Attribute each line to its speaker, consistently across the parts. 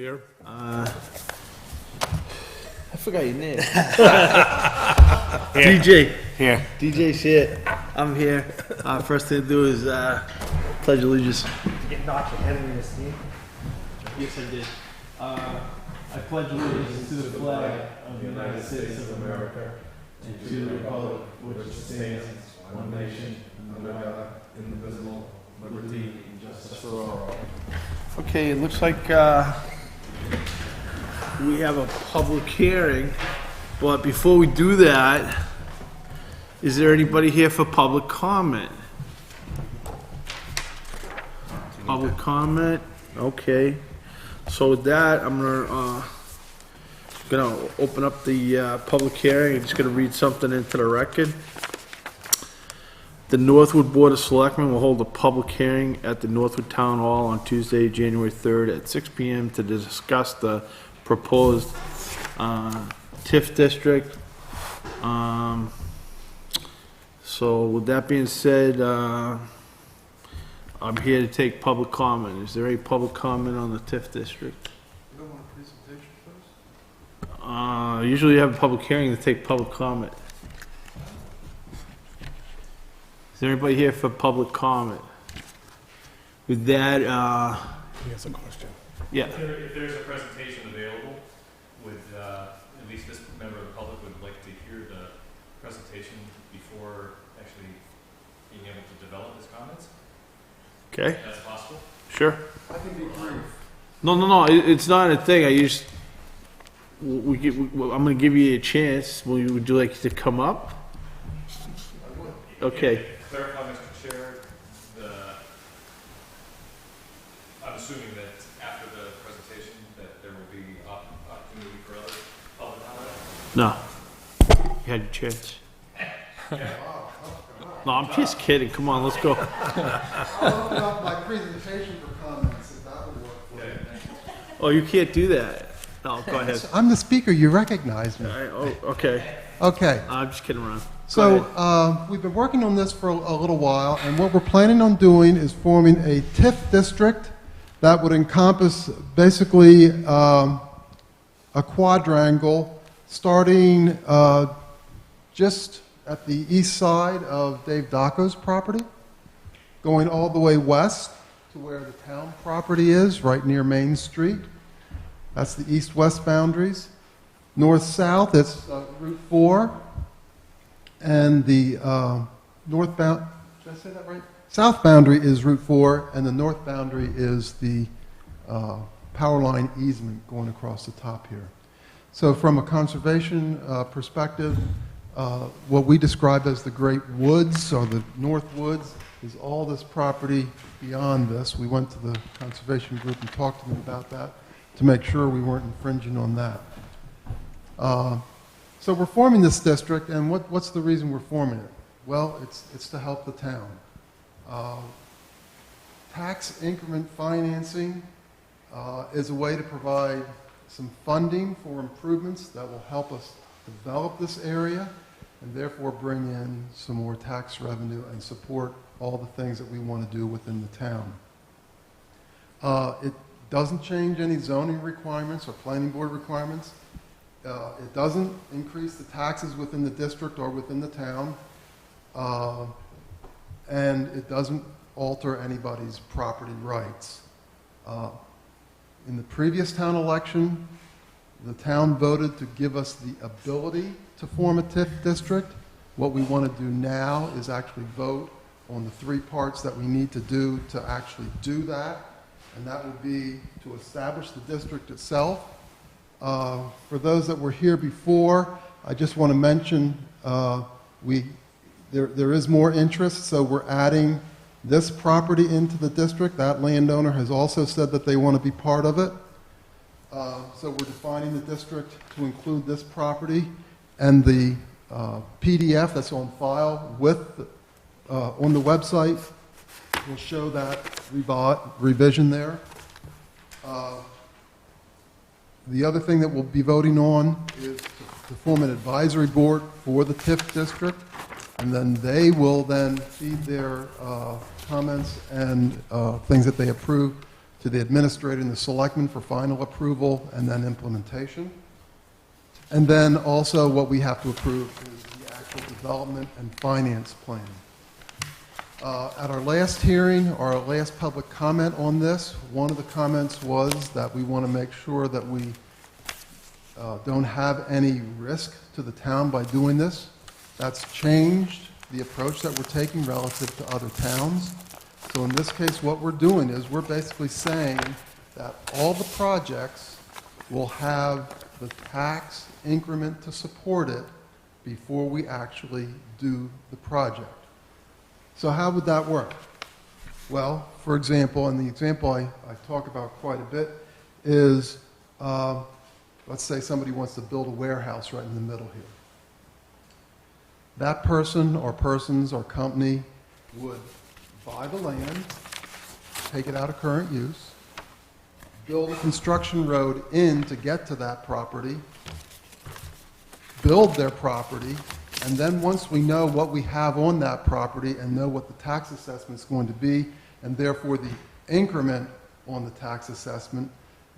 Speaker 1: Here.
Speaker 2: I forgot your name.
Speaker 1: Here.
Speaker 2: DJ.
Speaker 1: Here.
Speaker 2: DJ's here. I'm here. First thing to do is pledge allegiance.
Speaker 3: Get knocked your head in your seat.
Speaker 2: Yes, I did. I pledge allegiance to the flag of the United States of America and to the republic which stands one nation under God, indivisible, liberty and justice for all. Okay, it looks like we have a public hearing, but before we do that, is there anybody here for public comment? Public comment? Okay. So with that, I'm gonna open up the public hearing. I'm just gonna read something into the record. The Northwood Board of Selectmen will hold a public hearing at the Northwood Town Hall on Tuesday, January 3rd at 6 p.m. to discuss the proposed TIF district. So with that being said, I'm here to take public comment. Is there any public comment on the TIF district?
Speaker 4: You don't want a presentation first?
Speaker 2: Usually you have a public hearing to take public comment. Is there anybody here for public comment? With that,
Speaker 1: He has a question.
Speaker 2: yeah.
Speaker 5: If there's a presentation available, would at least this member of the public would like to hear the presentation before actually being able to develop his comments?
Speaker 2: Okay,
Speaker 5: If that's possible?
Speaker 2: sure.
Speaker 4: I can be brief.
Speaker 2: No, it's not a thing. I just, I'm gonna give you a chance. Would you like to come up?
Speaker 4: I would.
Speaker 2: Okay.
Speaker 5: Clarify, Mr. Chair, I'm assuming that after the presentation that there will be opportunity for other public comment?
Speaker 2: No. You had your chance. No, I'm just kidding. Come on, let's go.
Speaker 4: I'll open up my presentation for comments, if that would work for you.
Speaker 2: Oh, you can't do that. No, go ahead.
Speaker 4: I'm the speaker, you recognize me.
Speaker 2: Oh, okay.
Speaker 4: Okay,
Speaker 2: I'm just kidding around. Go
Speaker 4: so
Speaker 2: ahead.
Speaker 4: we've been working on this for a little while, and what we're planning on doing is forming a TIF district that would encompass basically a quadrangle starting just at the east side of Dave Daco's property, going all the way west to where the town property is, right near Main Street. That's the east-west boundaries. North-south, it's Route 4. And the northbound, did I say that right? South boundary is Route 4, and the north boundary is the power line easement going across the top here. So from a conservation perspective, what we describe as the Great Woods, or the North Woods, is all this property beyond this. We went to the conservation group and talked to them about that to make sure we weren't infringing on that. So we're forming this district, and what's the reason we're forming it? Well, it's to help the town. Tax increment financing is a way to provide some funding for improvements that will help us develop this area and therefore bring in some more tax revenue and support all the things that we want to do within the town. It doesn't change any zoning requirements or planning board requirements. It doesn't increase the taxes within the district or within the town, and it doesn't alter anybody's property rights. In the previous town election, the town voted to give us the ability to form a TIF district. What we want to do now is actually vote on the three parts that we need to do to actually do that, and that would be to establish the district itself. For those that were here before, I just want to mention there is more interest, so we're adding this property into the district. That landowner has also said that they want to be part of it. So we're defining the district to include this property, and the PDF that's on file with on the website will show that revision there. The other thing that we'll be voting on is to form an advisory board for the TIF district, and then they will then feed their comments and things that they approve to the administrator and the selectmen for final approval and then implementation. And then also what we have to approve is the actual development and finance plan. At our last hearing, or our last public comment on this, one of the comments was that we want to make sure that we don't have any risk to the town by doing this. That's changed the approach that we're taking relative to other towns. So in this case, what we're doing is we're basically saying that all the projects will have the tax increment to support it before we actually do the project. So how would that work? Well, for example, and the example I talk about quite a bit is, let's say somebody wants to build a warehouse right in the middle here. That person or persons or company would buy the land, take it out of current use, build a construction road in to get to that property, build their property, and then once we know what we have on that property and know what the tax assessment is going to be, and therefore the increment on the tax assessment,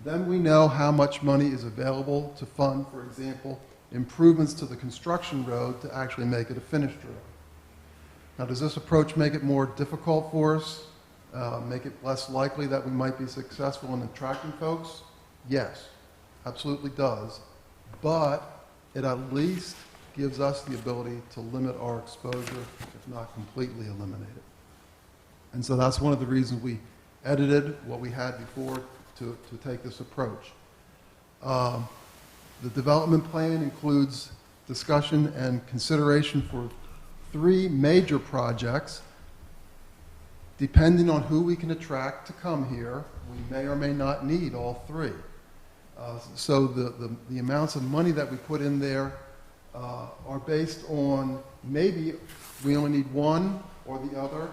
Speaker 4: then we know how much money is available to fund, for example, improvements to the construction road to actually make it a finished road. Now, does this approach make it more difficult for us? Make it less likely that we might be successful in attracting folks? Yes, absolutely does. But it at least gives us the ability to limit our exposure, if not completely eliminate it. And so that's one of the reasons we edited what we had before to take this approach. The development plan includes discussion and consideration for 3 major projects. Depending on who we can attract to come here, we may or may not need all 3. So the amounts of money that we put in there are based on maybe we only need one or the other,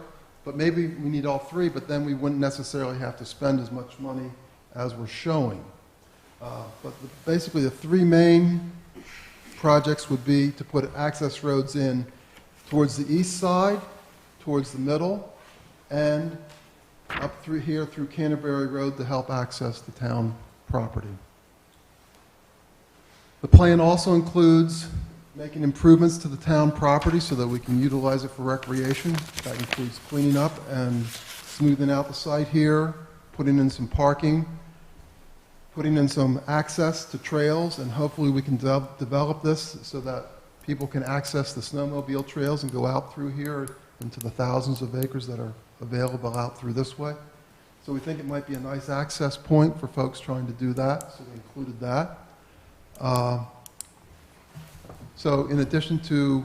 Speaker 4: but maybe we need all 3, but then we wouldn't necessarily have to spend as much money as we're showing. Basically the 3 main projects would be to put access roads in towards the east side, towards the middle, and up through here through Canterbury Road to help access the town property. The plan also includes making improvements to the town property so that we can utilize it for recreation. That includes cleaning up and smoothing out the site here, putting in some parking, putting in some access to trails, and hopefully we can develop this so that people can access the snowmobile trails and go out through here into the thousands of acres that are available out through this way. So we think it might be a nice access point for folks trying to do that, so we included that. So in addition to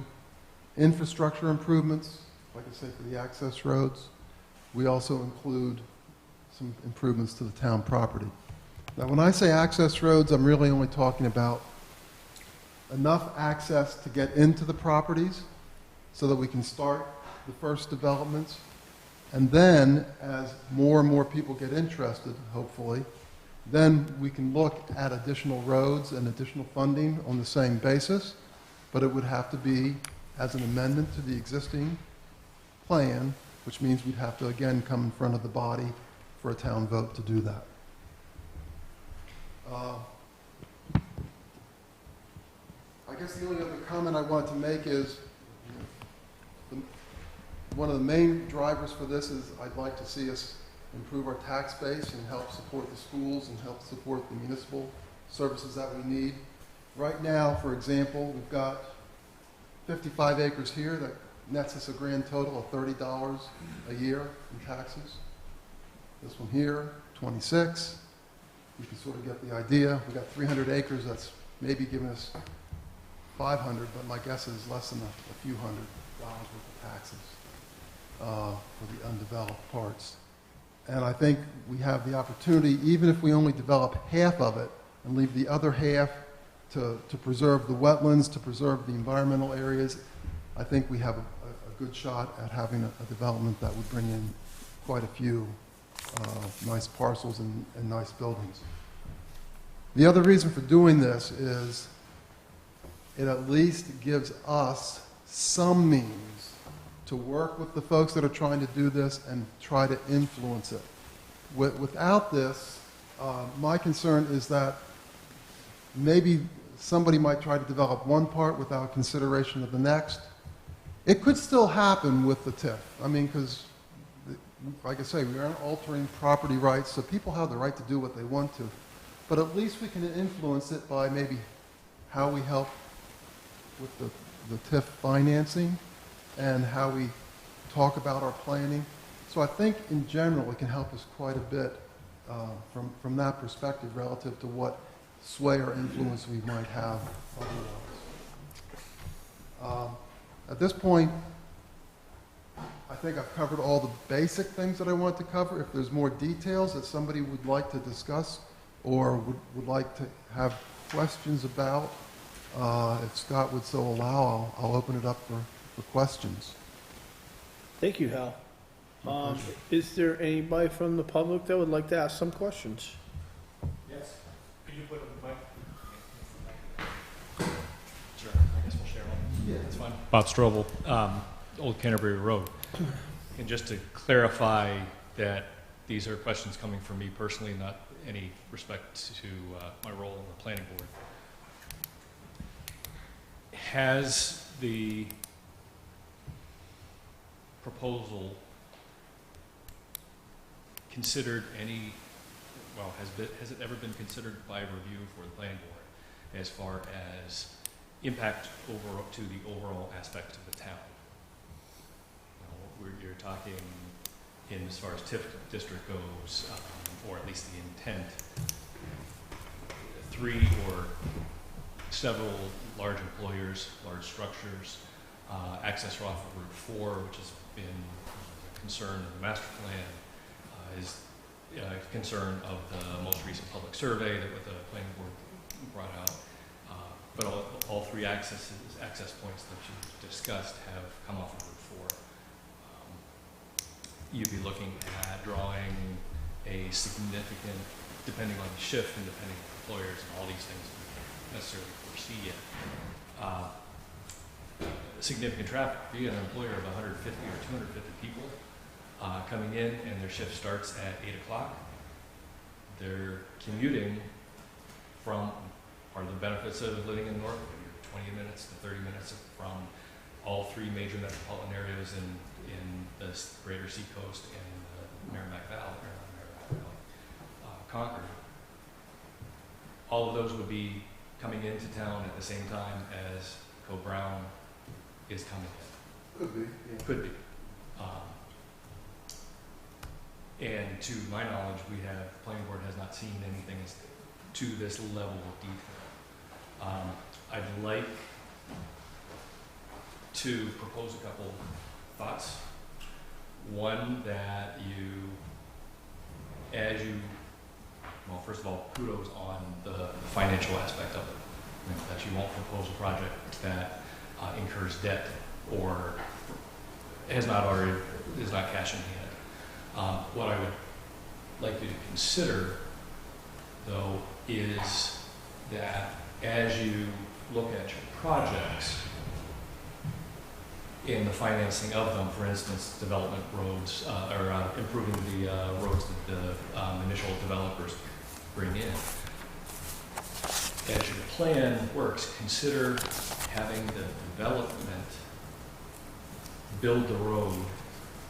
Speaker 4: infrastructure improvements, like I say, for the access roads, we also include some improvements to the town property. Now, when I say access roads, I'm really only talking about enough access to get into the properties so that we can start the first developments. And then, as more and more people get interested, hopefully, then we can look at additional roads and additional funding on the same basis, but it would have to be as an amendment to the existing plan, which means we'd have to again come in front of the body for a town vote to do that. I guess the only other comment I wanted to make is one of the main drivers for this is I'd like to see us improve our tax base and help support the schools and help support the municipal services that we need. Right now, for example, we've got 55 acres here that nets us a grand total of $30 a year in taxes. This one here, 26. You can sort of get the idea. We've got 300 acres that's maybe giving us 500, but my guess is less than a few $100s worth of taxes for the undeveloped parts. And I think we have the opportunity, even if we only develop half of it and leave the other half to preserve the wetlands, to preserve the environmental areas, I think we have a good shot at having a development that would bring in quite a few nice parcels and nice buildings. The other reason for doing this is it at least gives us some means to work with the folks that are trying to do this and try to influence it. Without this, my concern is that maybe somebody might try to develop one part without consideration of the next. It could still happen with the TIF. I mean, because, like I say, we aren't altering property rights, so people have the right to do what they want to. But at least we can influence it by maybe how we help with the TIF financing and how we talk about our planning. So I think in general it can help us quite a bit from that perspective relative to what sway or influence we might have otherwise. At this point, I think I've covered all the basic things that I want to cover. If there's more details that somebody would like to discuss or would like to have questions about, if Scott would so allow, I'll open it up for questions.
Speaker 2: Thank you, Hal. Is there anybody from the public that would like to ask some questions?
Speaker 5: Yes. Could you put up the mic? Sure, I guess we'll share one. Yeah, that's fine. Bob Strobel, Old Canterbury Road. And just to clarify that these are questions coming from me personally, not any respect to my role in the planning board. Has the proposal considered any, well, has it ever been considered by review for the planning board as far as impact over to the overall aspect of the town? You know, you're talking in as far as TIF district goes, or at least the intent, 3 or several large employers, large structures, access off of Route 4, which has been a concern of the master plan, is a concern of the most recent public survey that the planning board brought out. But all 3 access points that you discussed have come off of Route 4. You'd be looking at drawing a significant, depending on the shift and depending on employers and all these things that we can't necessarily foresee yet, significant traffic. Be an employer of 150 or 250 people coming in, and their shift starts at 8 o'clock. They're commuting from part of the benefits of living in Northwood. You're 20 minutes to 30 minutes from all 3 major metropolitan areas in the greater Seacoast and the Merrimack Valley, Concord. All of those would be coming into town at the same time as Co-Brown is coming in.
Speaker 4: Could be. Yeah.
Speaker 5: Could be. And to my knowledge, the planning board has not seen anything to this level of detail. I'd like to propose a couple thoughts. One, that well, first of all, kudos on the financial aspect of it. You know, that you won't propose a project that incurs debt or is not cash in hand. What I would like you to consider, though, is that as you look at your projects, in the financing of them, for instance, development roads, or improving the roads that the initial developers bring in. As your plan works, consider having the development build the road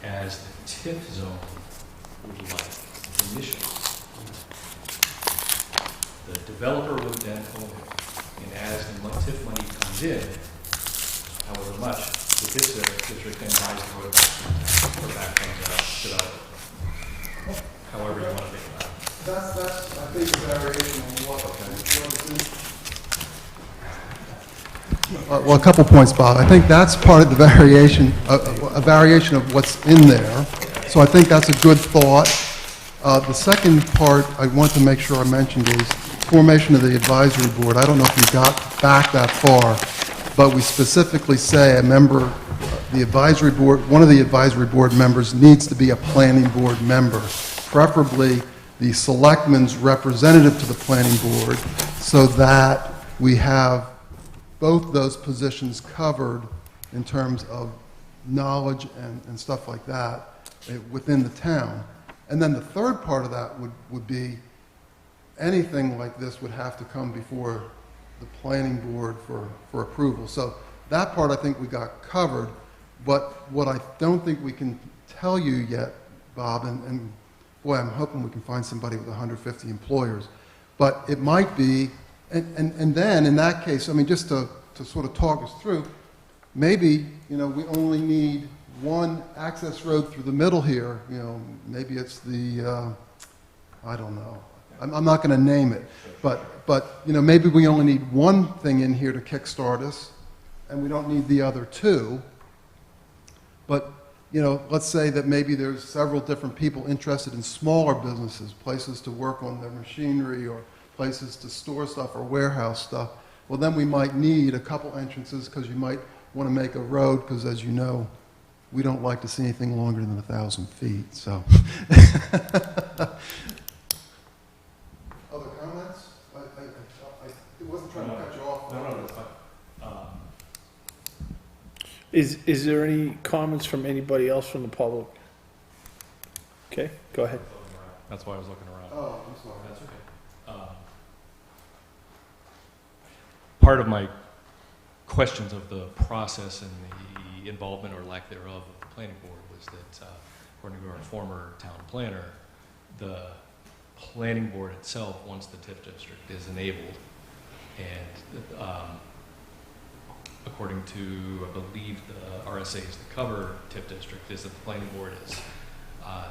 Speaker 5: as the TIF zone would like initially. The developer would then own it, and as the TIF money comes in, however much, the district then buys the road back from the developer. However you want to think about it.
Speaker 4: That's I think, a variation on what well, a couple points, Bob. I think that's part of the variation, a variation of what's in there. So I think that's a good thought. The second part I want to make sure I mentioned is formation of the advisory board. I don't know if we got back that far, but we specifically say a member, the advisory board, one of the advisory board members needs to be a planning board member, preferably the selectmen's representative to the planning board, so that we have both those positions covered in terms of knowledge and stuff like that within the town. And then the third part of that would be, anything like this would have to come before the planning board for approval. So that part I think we got covered, but what I don't think we can tell you yet, Bob, and boy, I'm hoping we can find somebody with 150 employers, but it might be, and then in that case, I mean, just to sort of talk us through, maybe, we only need one access road through the middle here, maybe it's the, I don't know. I'm not going to name it, but maybe we only need one thing in here to kickstart us, and we don't need the other two. But let's say that maybe there's several different people interested in smaller businesses, places to work on their machinery or places to store stuff or warehouse stuff. Well, then we might need a couple entrances because you might want to make a road because, as you know, we don't like to see anything longer than 1,000 feet. So. Other comments? I wasn't trying to cut you off.
Speaker 5: No, that's fine.
Speaker 2: Is there any comments from anybody else from the public? Okay, go ahead.
Speaker 5: That's why I was looking around.
Speaker 4: Oh, I'm sorry.
Speaker 5: That's okay. Part of my questions of the process and the involvement or lack thereof of the planning board was that, according to our former town planner, the planning board itself, once the TIF district is enabled, and according to, I believe, the RSAs that cover TIF district, is that the planning board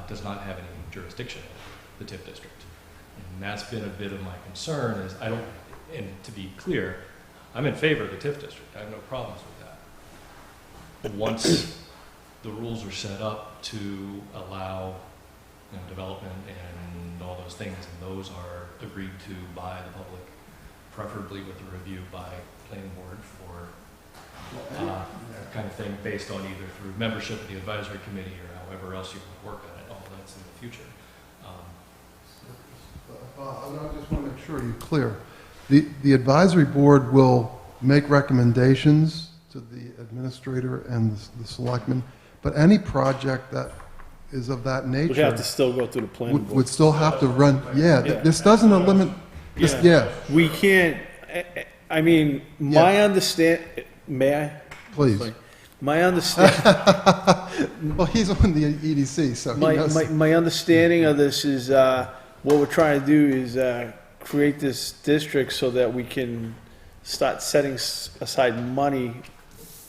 Speaker 5: does not have any jurisdiction in the TIF district. And that's been a bit of my concern, is I don't, and to be clear, I'm in favor of the TIF district. I have no problems with that. But once the rules are set up to allow development and all those things, and those are agreed to by the public, preferably with a review by planning board for kind of thing based on either through membership of the advisory committee or however else you can work on it, all that's in the future.
Speaker 4: I just want to make sure you're clear. The advisory board will make recommendations to the administrator and the selectmen, but any project that is of that nature
Speaker 2: We have to still go through the planning board.
Speaker 4: would still have to run, this doesn't eliminate,
Speaker 2: We can't, I mean, my may I?
Speaker 4: please.
Speaker 2: My understanding,
Speaker 4: Well, he's on the EDC, so he knows.
Speaker 2: my understanding of this is, what we're trying to do is, create this district so that we can start setting aside money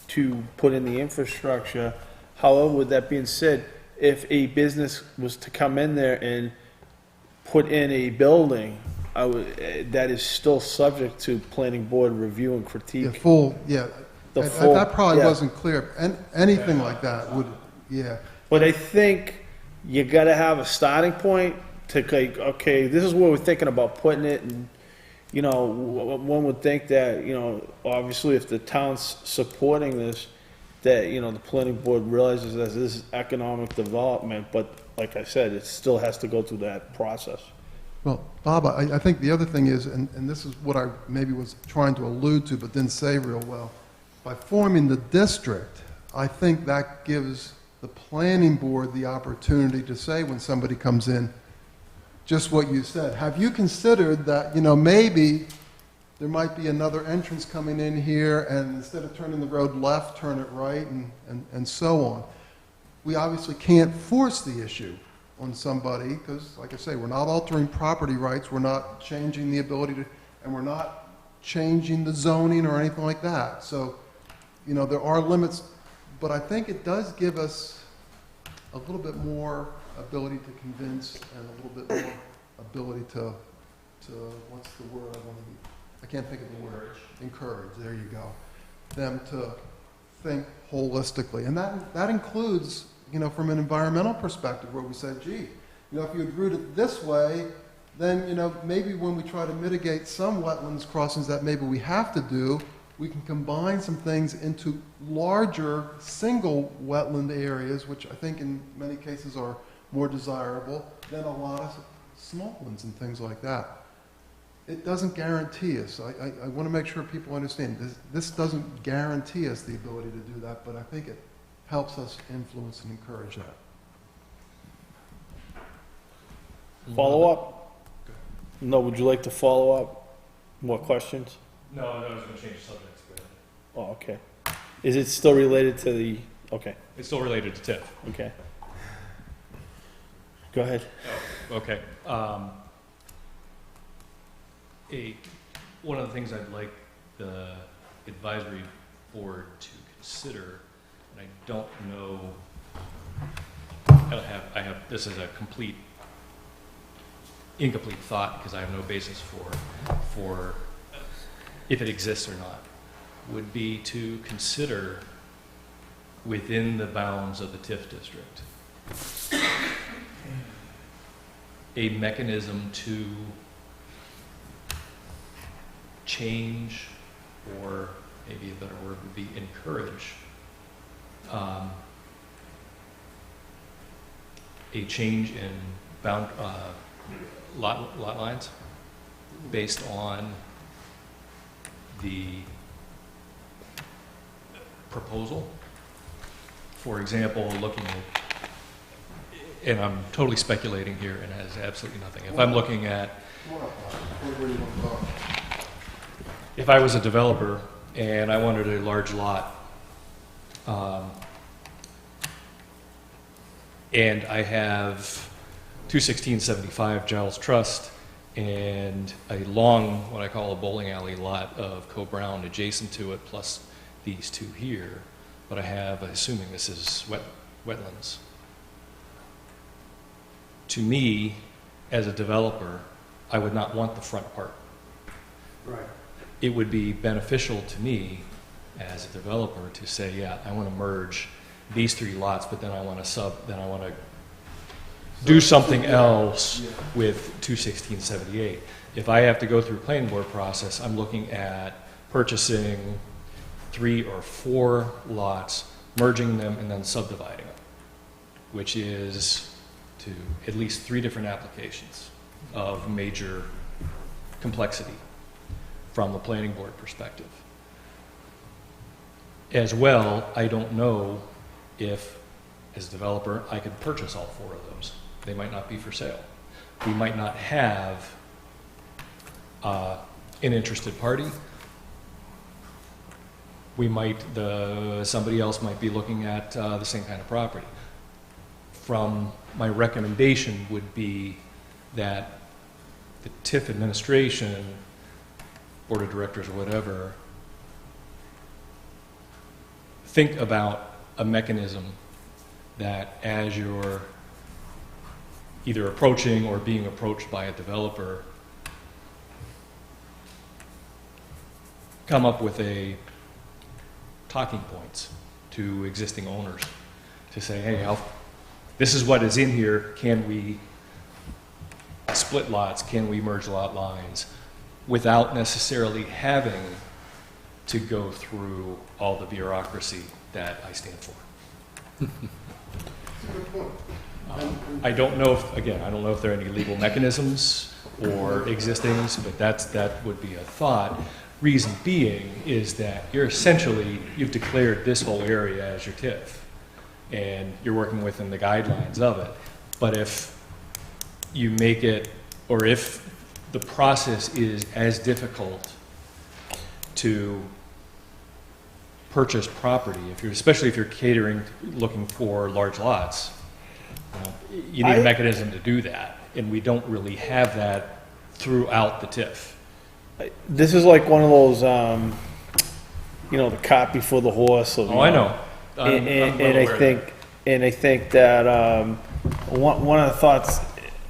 Speaker 2: to put in the infrastructure. However, with that being said, if a business was to come in there and put in a building, that is still subject to planning board review and critique. That probably wasn't clear. And anything like that would,
Speaker 1: But I think you gotta have a starting point to like, okay, this is where we're thinking about putting it, and, one would think that, obviously if the town's supporting this, that, the planning board realizes that this is economic development, but like I said, it still has to go through that process.
Speaker 4: Well, Bob, I think the other thing is, and this is what I maybe was trying to allude to but didn't say real well, by forming the district, I think that gives the planning board the opportunity to say when somebody comes in, just what you said. Have you considered that, maybe there might be another entrance coming in here, and instead of turning the road left, turn it right, and so on. We obviously can't force the issue on somebody, because, like I say, we're not altering property rights, we're not changing the ability to, and we're not changing the zoning or anything like that. So, there are limits, but I think it does give us a little bit more ability to convince and a little bit more ability to what's the word I want to use? I can't think of the word. Encourage, there you go. Them to think holistically. And that includes, from an environmental perspective, where we said, gee, if you had routed it this way, then, maybe when we try to mitigate some wetlands crossings that maybe we have to do, we can combine some things into larger single wetland areas, which I think in many cases are more desirable than a lot of small ones and things like that. It doesn't guarantee us. I want to make sure people understand this doesn't guarantee us the ability to do that, but I think it helps us influence and encourage that.
Speaker 1: Follow up? No, would you like to follow up? More questions?
Speaker 5: No, I was gonna change subjects, but
Speaker 1: Oh, okay. Is it still related to the, okay,
Speaker 5: it's still related to TIF.
Speaker 1: okay. Go ahead.
Speaker 5: Okay. One of the things I'd like the advisory board to consider, and I don't know, I have, this is a incomplete thought because I have no basis for if it exists or not, would be to consider within the bounds of the TIF district a mechanism to change, or maybe a better word would be encourage, a change in lot lines based on the proposal. For example, looking at, and I'm totally speculating here and has absolutely nothing. If I'm looking at, if I was a developer and I wanted a large lot, and I have 21675 Giles Trust and a long, what I call a bowling alley lot of Co-Brown adjacent to it, plus these two here, but I have, assuming this is wetlands. To me, as a developer, I would not want the front part.
Speaker 4: Right.
Speaker 5: It would be beneficial to me as a developer to say, yeah, I want to merge these three lots, but then I want to do something else with 21678. If I have to go through a planning board process, I'm looking at purchasing 3 or 4 lots, merging them, and then subdividing them, which is to at least 3 different applications of major complexity from the planning board perspective. As well, I don't know if, as a developer, I could purchase all 4 of those. They might not be for sale. We might not have an interested party. We might, somebody else might be looking at the same kind of property. From my recommendation would be that the TIF administration, board of directors or whatever, think about a mechanism that as you're either approaching or being approached by a developer, come up with talking points to existing owners to say, hey, this is what is in here. Can we split lots? Can we merge lot lines? Without necessarily having to go through all the bureaucracy that I stand for. I don't know if, again, I don't know if there are any legal mechanisms or existings, but that would be a thought. Reason being is that you've declared this whole area as your TIF, and you're working within the guidelines of it. But if you make it, or if the process is as difficult to purchase property, especially if you're looking for large lots, you need a mechanism to do that, and we don't really have that throughout the TIF.
Speaker 1: This is like one of those, the cart before the horse.
Speaker 5: Oh, I know.
Speaker 1: And I think that one of the thoughts,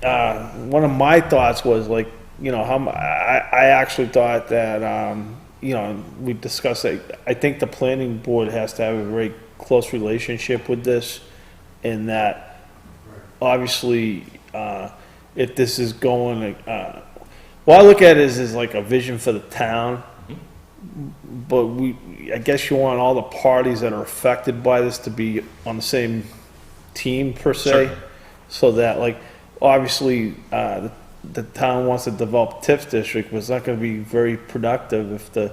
Speaker 1: one of my thoughts was like, I actually thought that, we discussed that. I think the planning board has to have a very close relationship with this, and that obviously, if this is going, well, I look at it as like a vision for the town, but I guess you want all the parties that are affected by this to be on the same team per se,
Speaker 5: Sure.
Speaker 1: so that like, obviously, the town wants to develop TIF district, but it's not gonna be very productive if the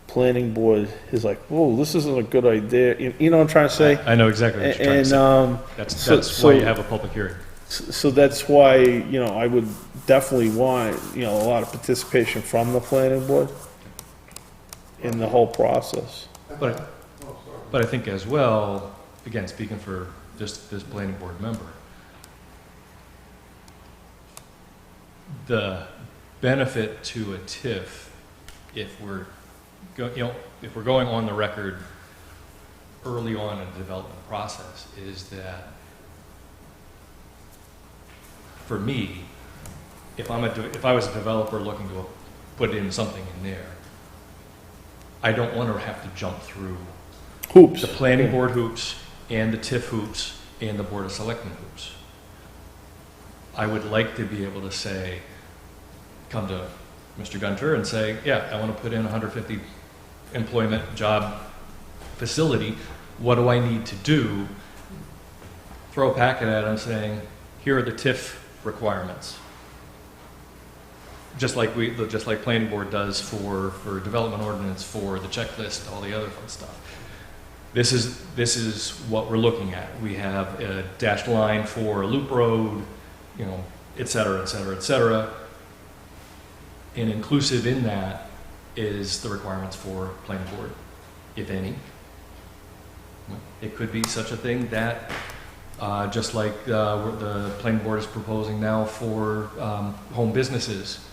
Speaker 1: planning board is like, whoa, this isn't a good idea, you know what I'm trying to say?
Speaker 5: I know exactly what you're trying to say.
Speaker 1: And,
Speaker 5: That's
Speaker 1: so
Speaker 5: why you have a public hearing.
Speaker 1: So that's why, you know, I would definitely want, you know, a lot of participation from the planning board in the whole process.
Speaker 5: But I think as well, again, speaking for just this planning board member, the benefit to a TIF, if we're if we're going on the record early on in the development process, is that for me, if I was a developer looking to put in something in there, I don't want to have to jump through
Speaker 1: Hoops.
Speaker 5: the planning board hoops and the TIF hoops and the Board of Selectmen hoops. I would like to be able to say, come to Mr. Gunter and say, yeah, I want to put in 150 employment job facility. What do I need to do? Throw a packet at him saying, here are the TIF requirements. Just like planning board does for development ordinance, for the checklist, all the other fun stuff. This is what we're looking at. We have a dashed line for a loop road, you know, et cetera, et cetera, et cetera. And inclusive in that is the requirements for planning board, if any. It could be such a thing that, just like the planning board is proposing now for home businesses.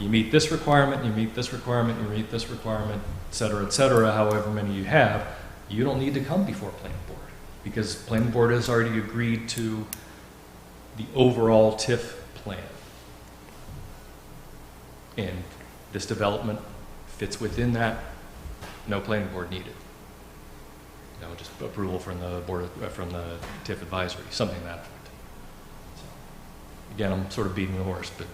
Speaker 5: You meet this requirement, you meet this requirement, you meet this requirement, et cetera, however many you have, you don't need to come before planning board because planning board has already agreed to the overall TIF plan. And this development fits within that, no planning board needed. No, just approval from the board, from the TIF advisory, something to that effect. So, again, I'm sort of beating the horse, but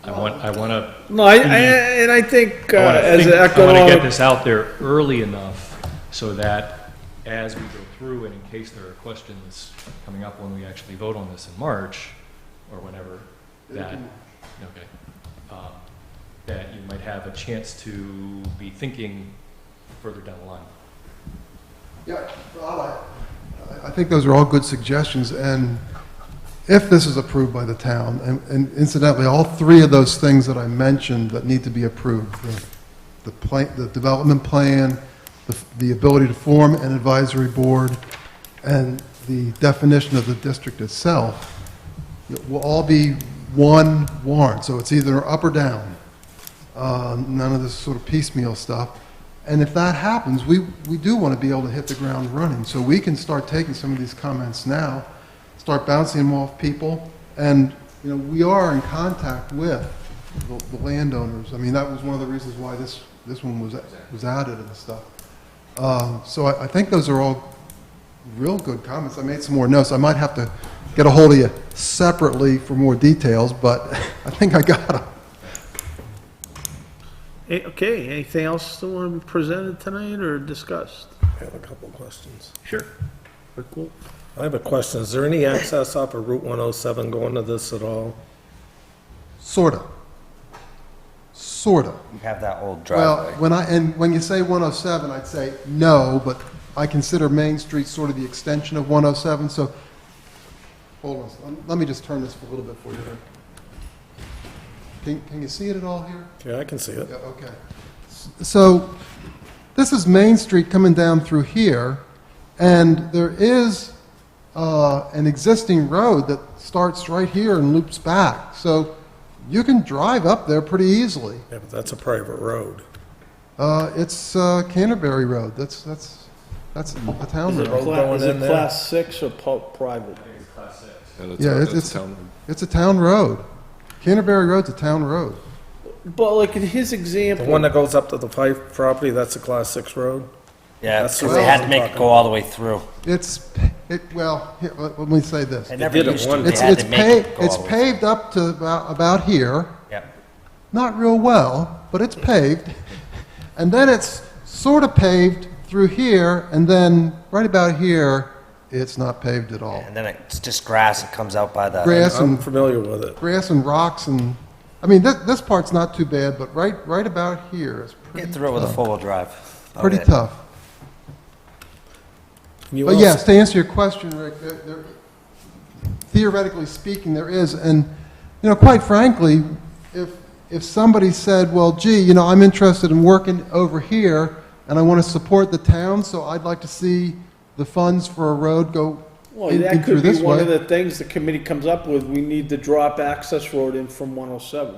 Speaker 5: I want to.
Speaker 1: No, and I think, as an
Speaker 5: I want to get
Speaker 1: economic,
Speaker 5: this out there early enough so that as we go through and in case there are questions coming up when we actually vote on this in March or whenever, that, that you might have a chance to be thinking further down the line.
Speaker 4: Yeah, I think those are all good suggestions, and if this is approved by the town, and incidentally, all three of those things that I mentioned that need to be approved, the development plan, the ability to form an advisory board, and the definition of the district itself, it will all be one warrant, so it's either up or down, none of this sort of piecemeal stuff. And if that happens, we do want to be able to hit the ground running. So we can start taking some of these comments now, start bouncing them off people. And, you know, we are in contact with the landowners. I mean, that was one of the reasons why this one was added and stuff. So I think those are all real good comments. I made some more notes. I might have to get a hold of you separately for more details, but I think I got them.
Speaker 1: okay, anything else that want to be presented tonight or discussed?
Speaker 6: I have a couple of questions.
Speaker 1: Sure. Cool.
Speaker 6: I have a question. Is there any access off of Route 107 going to this at all?
Speaker 4: Sorta. Sorta.
Speaker 7: You have that old
Speaker 4: Well,
Speaker 7: driveway.
Speaker 4: when you say 107, I'd say no, but I consider Main Street sort of the extension of 107, so, hold on, let me just turn this a little bit for you. Can you see it at all here?
Speaker 6: Yeah, I can see it.
Speaker 4: Yeah, okay. So, this is Main Street coming down through here, and there is an existing road that starts right here and loops back. So, you can drive up there pretty easily.
Speaker 6: Yeah, but that's a private road.
Speaker 4: It's Canterbury Road. That's a town
Speaker 1: Is it,
Speaker 4: road.
Speaker 6: going
Speaker 1: is it
Speaker 6: in there?
Speaker 1: class 6 or private?
Speaker 4: Yeah, it's a town road. Canterbury Road's a town road.
Speaker 1: But like in his
Speaker 6: The
Speaker 1: example,
Speaker 6: one that goes up to the Fife property, that's a Class 6 road?
Speaker 7: Yeah,
Speaker 6: That's
Speaker 7: because
Speaker 6: the
Speaker 7: they
Speaker 6: road
Speaker 7: had to
Speaker 6: I'm
Speaker 7: make it
Speaker 6: talking
Speaker 7: go all the way through.
Speaker 4: Well, here, let me say this.
Speaker 7: They never
Speaker 6: did it
Speaker 7: used to.
Speaker 6: one
Speaker 7: They
Speaker 4: It's,
Speaker 7: had
Speaker 4: it's
Speaker 7: to make it
Speaker 4: paved,
Speaker 7: go
Speaker 4: it's
Speaker 7: all the way
Speaker 4: paved up to about here.
Speaker 7: through. Yep.
Speaker 4: Not real well, but it's paved. And then it's sort of paved through here, and then right about here, it's not paved at all.
Speaker 7: And then it's just grass that comes out by the.
Speaker 4: Grass
Speaker 6: I'm
Speaker 4: and,
Speaker 6: familiar with it.
Speaker 4: grass and rocks and, I mean, this part's not too bad, but right about here is pretty
Speaker 7: Get through it with a
Speaker 4: tough.
Speaker 7: four-wheel drive.
Speaker 4: Pretty
Speaker 7: Okay.
Speaker 4: tough.
Speaker 6: You
Speaker 4: But
Speaker 6: also-
Speaker 4: yes, to answer your question, Rick, theoretically speaking, there is. And, you know, quite frankly, if somebody said, well, gee, you know, I'm interested in working over here, and I want to support the town, so I'd like to see the funds for a road go
Speaker 1: Well,
Speaker 4: in
Speaker 1: that
Speaker 4: through
Speaker 1: could be
Speaker 4: this
Speaker 1: one
Speaker 4: way.
Speaker 1: of the things the committee comes up with. We need to drop access road in from 107.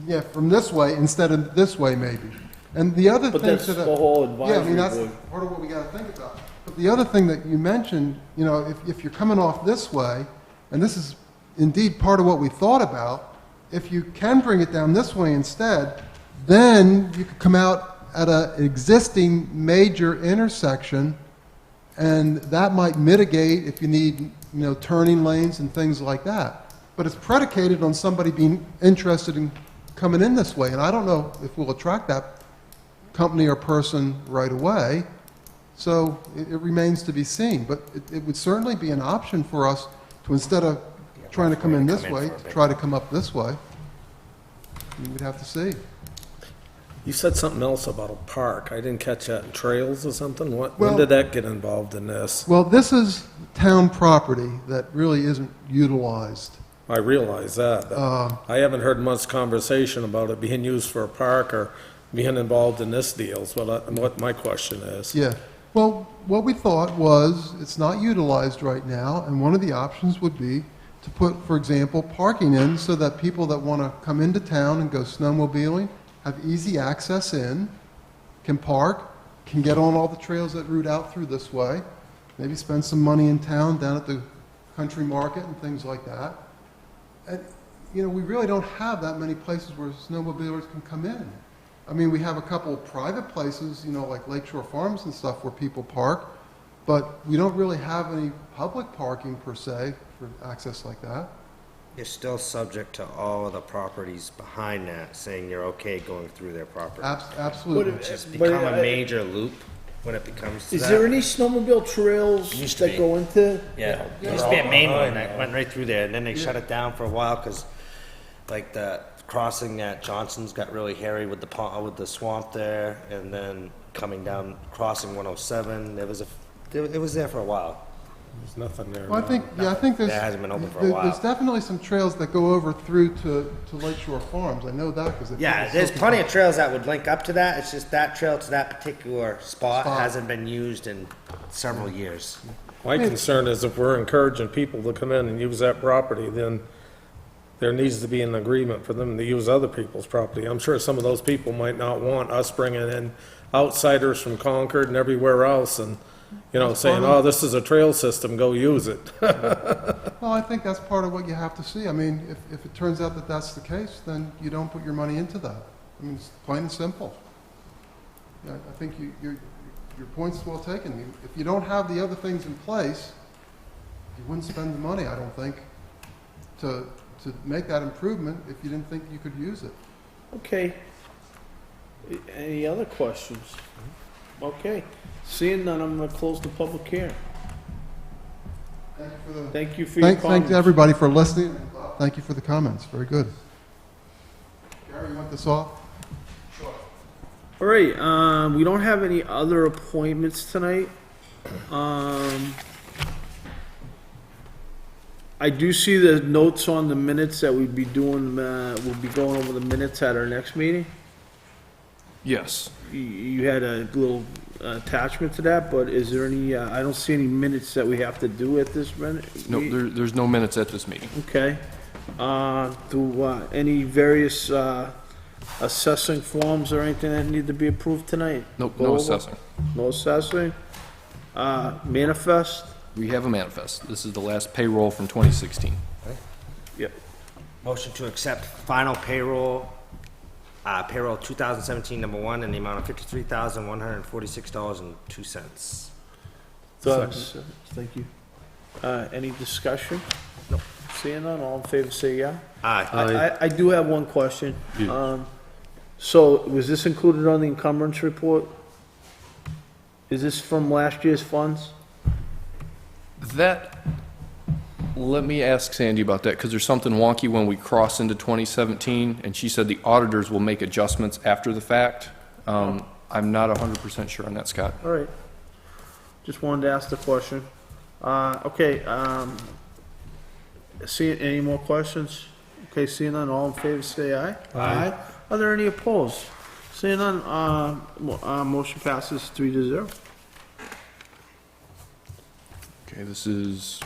Speaker 4: Yeah, from this way instead of this way, maybe. And the other
Speaker 1: But
Speaker 4: thing
Speaker 1: that's
Speaker 4: to
Speaker 1: the
Speaker 4: the,
Speaker 1: whole
Speaker 4: yeah, I mean,
Speaker 1: advisory
Speaker 4: that's
Speaker 1: board.
Speaker 4: part of what we got to think about. But the other thing that you mentioned, you know, if you're coming off this way, and this is indeed part of what we thought about, if you can bring it down this way instead, then you could come out at an existing major intersection, and that might mitigate if you need, you know, turning lanes and things like that. But it's predicated on somebody being interested in coming in this way, and I don't know if we'll attract that company or person right away, so it remains to be seen. But it would certainly be an option for us to, instead of trying to come in this way, to try to come up this way. We'd have to see.
Speaker 6: You said something else about a park. I didn't catch that. Trails or something? When
Speaker 4: Well-
Speaker 6: did that get involved in this?
Speaker 4: Well, this is town property that really isn't utilized.
Speaker 6: I realize that, but I haven't heard much conversation about it being used for a park or being involved in this deal, is what my question is.
Speaker 4: Yeah, well, what we thought was, it's not utilized right now, and one of the options would be to put, for example, parking in so that people that want to come into town and go snowmobiling have easy access in, can park, can get on all the trails that route out through this way, maybe spend some money in town down at the country market and things like that. And, you know, we really don't have that many places where snowmobilers can come in. I mean, we have a couple of private places, you know, like Lakeshore Farms and stuff where people park, but we don't really have any public parking per se for access like that.
Speaker 7: You're still subject to all of the properties behind that, saying you're okay going through their property.
Speaker 4: Absolutely.
Speaker 1: But
Speaker 7: It's just
Speaker 1: But,
Speaker 7: become
Speaker 1: uh,
Speaker 7: a major loop when it becomes to
Speaker 1: Is
Speaker 7: that.
Speaker 1: there any snowmobile trails
Speaker 7: Used to
Speaker 1: that
Speaker 7: be.
Speaker 1: go into?
Speaker 7: Yeah, there used to be a main one that went right through there, and then they shut it down for a while, because, like, the crossing at Johnson's got really hairy with the pond, with the swamp there, and then coming down, crossing 107, it was there for a while.
Speaker 6: There's nothing there.
Speaker 4: Well, I think there's,
Speaker 7: That hasn't been open for a
Speaker 4: there's
Speaker 7: while.
Speaker 4: definitely some trails that go over through to Lakeshore Farms. I know that because.
Speaker 7: Yeah, there's plenty of trails that would link up to that, it's just that trail to that particular spot
Speaker 4: Spot.
Speaker 7: hasn't been used in several years.
Speaker 6: My concern is if we're encouraging people to come in and use that property, then there needs to be an agreement for them to use other people's property. I'm sure some of those people might not want us bringing in outsiders from Concord and everywhere else and, you know, saying, oh, this is a trail system, go use it.
Speaker 4: Well, I think that's part of what you have to see. I mean, if it turns out that that's the case, then you don't put your money into that. I mean, it's plain and simple. Yeah, I think your point's well taken. If you don't have the other things in place, you wouldn't spend the money, I don't think, to make that improvement if you didn't think you could use it.
Speaker 1: Okay. Any other questions? Okay. Seeing none, I'm gonna close the public hearing. Thank you for your
Speaker 4: Thanks
Speaker 1: comments.
Speaker 4: to everybody for listening. Thank you for the comments. Very good. Gary, you want this off?
Speaker 1: All right, we don't have any other appointments tonight. I do see the notes on the minutes that we'd be doing, we'll be going over the minutes at our next meeting.
Speaker 8: Yes.
Speaker 1: You had a little attachment to that, but is there any, I don't see any minutes that we have to do at this minute.
Speaker 8: No, there's no minutes at this meeting.
Speaker 1: Okay. Any various, assessing forms or anything that need to be approved tonight?
Speaker 8: Nope,
Speaker 1: Go
Speaker 8: no
Speaker 1: over?
Speaker 8: assessing.
Speaker 1: No assessing? Manifest?
Speaker 8: We have a manifest. This is the last payroll from 2016.
Speaker 1: Yep.
Speaker 7: Motion to accept final payroll 2017 number 1 in the amount of $53,146.02.
Speaker 1: Thank you. Any discussion? No. Seeing none, all in favor, say yeah.
Speaker 7: Aye.
Speaker 1: I do have one question. So was this included on the encumbrance report? Is this from last year's funds?
Speaker 8: Let me ask Sandy about that, because there's something wonky when we cross into 2017, and she said the auditors will make adjustments after the fact. I'm not 100% sure on that, Scott.
Speaker 1: All right. Just wanted to ask the question. Okay,
Speaker 2: Any more questions? Okay, seeing none, all in favor, say aye. Aye. Are there any opposed? Seeing none, motion passes 3-0.
Speaker 8: Okay, this is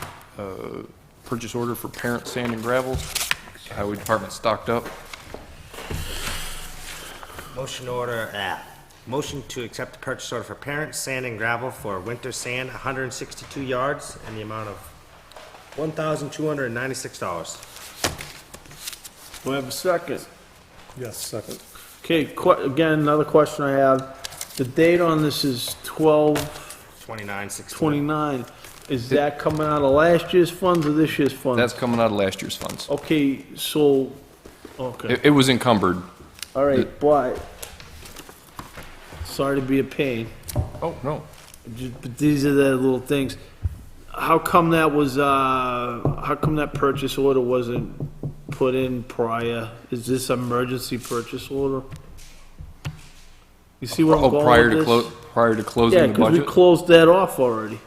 Speaker 8: purchase order for parent sand and gravel. Highway Department stocked up.
Speaker 7: Motion to accept the purchase order for parent sand and gravel for winter sand, 162 yards, and the amount of $1,296.
Speaker 2: Do I have a second?
Speaker 6: Yes, second.
Speaker 2: Okay, again, another question I have. The date on this is 12/29.
Speaker 7: 29.16.
Speaker 2: Is that coming out of last year's funds or this year's funds?
Speaker 8: That's coming out of last year's funds.
Speaker 2: Okay, so, okay,
Speaker 8: It was encumbered.
Speaker 2: all right, but, sorry to be a pain,
Speaker 8: Oh, no.
Speaker 2: but these are the little things. How come that was, how come that purchase order wasn't put in prior? Is this emergency purchase order? You see where I'm
Speaker 8: Oh,
Speaker 2: going
Speaker 8: prior
Speaker 2: with
Speaker 8: to
Speaker 2: this?
Speaker 8: prior to closing
Speaker 2: Yeah,
Speaker 8: the
Speaker 2: because we
Speaker 8: budget?
Speaker 2: closed that off already.